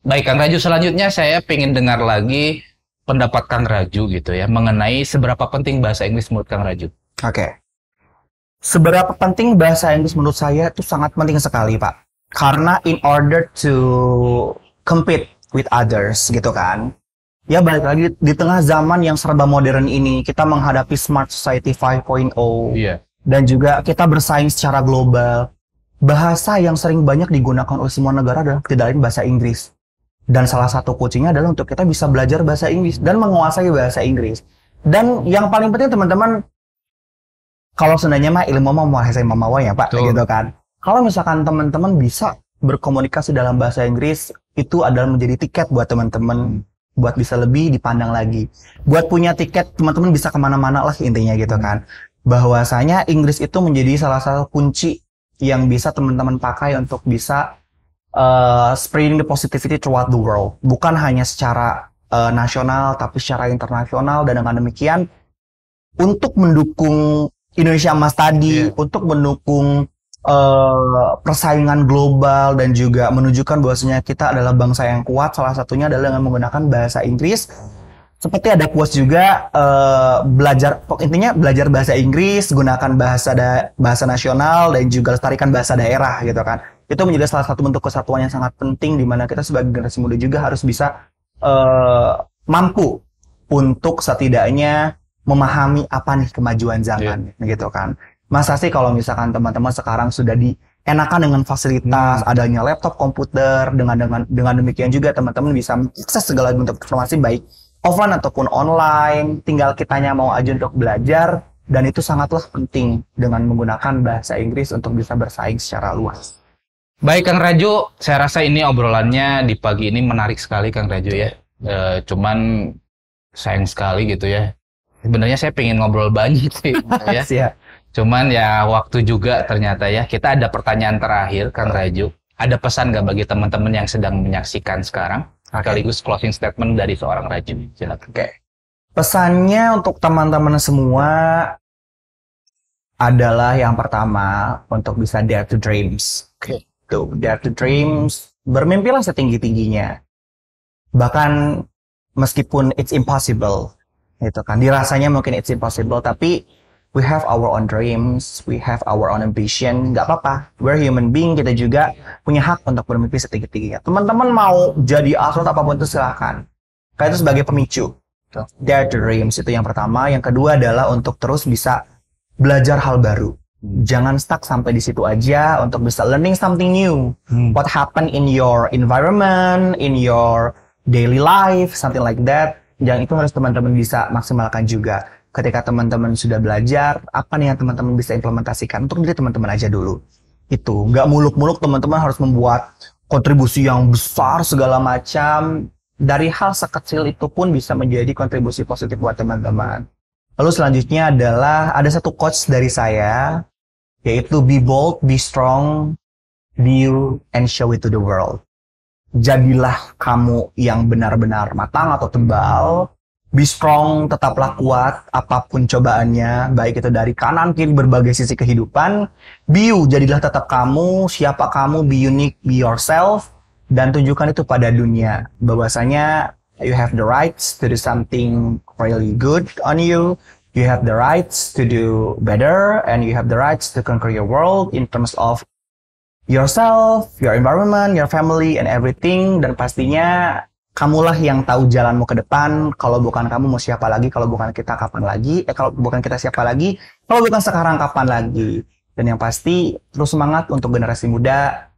Baik Kang Raju, selanjutnya saya pengen dengar lagi pendapat Kang Raju gitu ya. Mengenai seberapa penting bahasa Inggris menurut Kang Raju. Oke. Seberapa penting bahasa Inggris menurut saya itu sangat penting sekali, Pak. Karena in order to compete with others, gitu kan. Ya balik lagi di tengah zaman yang serba modern ini, kita menghadapi Smart Society 5.0. Iya. Dan juga kita bersaing secara global. Bahasa yang sering banyak digunakan oleh semua negara adalah tidak lain bahasa Inggris. Dan salah satu kuncinya adalah untuk kita bisa belajar bahasa Inggris dan menguasai bahasa Inggris. Dan yang paling penting teman-teman, kalau sebenarnya mah ilmu mah menguasai mamawa ya Pak, gitu kan. Kalau misalkan teman-teman bisa berkomunikasi dalam bahasa Inggris, itu adalah menjadi tiket buat teman-teman, buat bisa lebih dipandang lagi. Buat punya tiket, teman-teman bisa kemana-mana lah intinya gitu kan. Bahwasanya Inggris itu menjadi salah satu kunci yang bisa teman-teman pakai untuk bisa spreading the positivity throughout the world. Bukan hanya secara nasional, tapi secara internasional. Dan dengan demikian, untuk mendukung Indonesia Emas tadi, untuk mendukung persaingan global dan juga menunjukkan bahwasanya kita adalah bangsa yang kuat, salah satunya adalah dengan menggunakan bahasa Inggris. Seperti ada quotes juga, intinya belajar bahasa Inggris, gunakan bahasa nasional dan juga lestarikan bahasa daerah gitu kan. Itu menjadi salah satu bentuk kesatuan yang sangat penting di mana kita sebagai generasi muda juga harus bisa mampu untuk setidaknya memahami apa nih kemajuan zaman gitu kan. Masa sih kalau misalkan teman-teman sekarang sudah dienakan dengan fasilitas adanya laptop, komputer, dengan demikian juga teman-teman bisa mengakses segala bentuk informasi baik offline ataupun online, tinggal kitanya mau aja untuk belajar, dan itu sangatlah penting dengan menggunakan bahasa Inggris untuk bisa bersaing secara luas. Baik Kang Raju, saya rasa ini obrolannya di pagi ini menarik sekali Kang Raju ya. Cuman sayang sekali gitu ya. Sebenarnya saya pengen ngobrol banyak sih ya. Siap. Cuman ya waktu juga ternyata ya. Kita ada pertanyaan terakhir Kang Raju. Ada pesan nggak bagi teman-teman yang sedang menyaksikan sekarang? Sekaligus closing statement dari seorang Raju. Silakan. Oke. Pesannya untuk teman-teman semua adalah yang pertama untuk bisa dare to dreams. Tuh, dare to dreams, bermimpilah setinggi-tingginya. Bahkan meskipun it's impossible, gitu kan. Dirasanya mungkin it's impossible, tapi we have our own dreams, we have our own ambition. Nggak apa-apa, we're human being, kita juga punya hak untuk bermimpi setinggi-tingginya. Teman-teman mau jadi astronot apapun itu silahkan. Kayak itu sebagai pemicu. Dare to dreams, itu yang pertama. Yang kedua adalah untuk terus bisa belajar hal baru. Jangan stuck sampai di situ aja untuk bisa learning something new. What happened in your environment, in your daily life, something like that. Yang itu harus teman-teman bisa maksimalkan juga. Ketika teman-teman sudah belajar, apa nih yang teman-teman bisa implementasikan untuk diri teman-teman aja dulu. Itu, nggak muluk-muluk teman-teman harus membuat kontribusi yang besar segala macam. Dari hal sekecil itu pun bisa menjadi kontribusi positif buat teman-teman. Lalu selanjutnya adalah, ada satu quotes dari saya, yaitu be bold, be strong, be you, and show it to the world. Jadilah kamu yang benar-benar matang atau tebal. Be strong, tetaplah kuat apapun cobaannya, baik itu dari kanan kiri berbagai sisi kehidupan. Be you, jadilah tetap kamu, siapa kamu, be unique, be yourself, dan tunjukkan itu pada dunia. Bahwasanya you have the rights to do something really good on you, you have the rights to do better, and you have the rights to conquer your world in terms of yourself, your environment, your family, and everything. Dan pastinya kamulah yang tahu jalanmu ke depan. Kalau bukan kamu mau siapa lagi? Kalau bukan kita kapan lagi? Kalau bukan kita siapa lagi? Kalau bukan sekarang kapan lagi? Dan yang pasti terus semangat untuk generasi muda,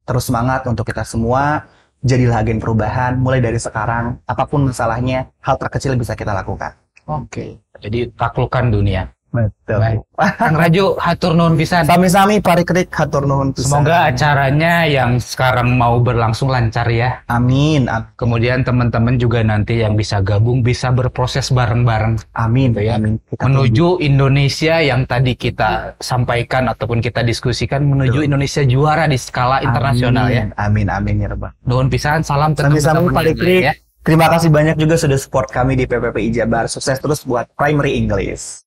terus semangat untuk kita semua. Jadilah agen perubahan mulai dari sekarang. Apapun masalahnya, hal terkecil bisa kita lakukan. Oke. Jadi taklukkan dunia. Betul. Kang Raju, hatur nuhun pisan. Sami-sami parikrik hatur nuhun pisan. Semoga acaranya yang sekarang mau berlangsung lancar ya. Amin. Kemudian teman-teman juga nanti yang bisa gabung bisa berproses bareng-bareng. Amin. Ya. Kita menuju Indonesia yang tadi kita sampaikan ataupun kita diskusikan, menuju Indonesia juara di skala internasional ya. Amin. Amin ya Rabbal. Nuhun pisan, salam Sami-sami parikrik. ya. Terima kasih banyak juga sudah support kami di PPPI Jabar. Sukses terus buat Primary English.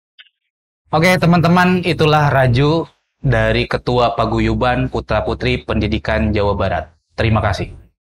Oke teman-teman, itulah Raju dari Ketua Paguyuban Putra Putri Pendidikan Jawa Barat. Terima kasih.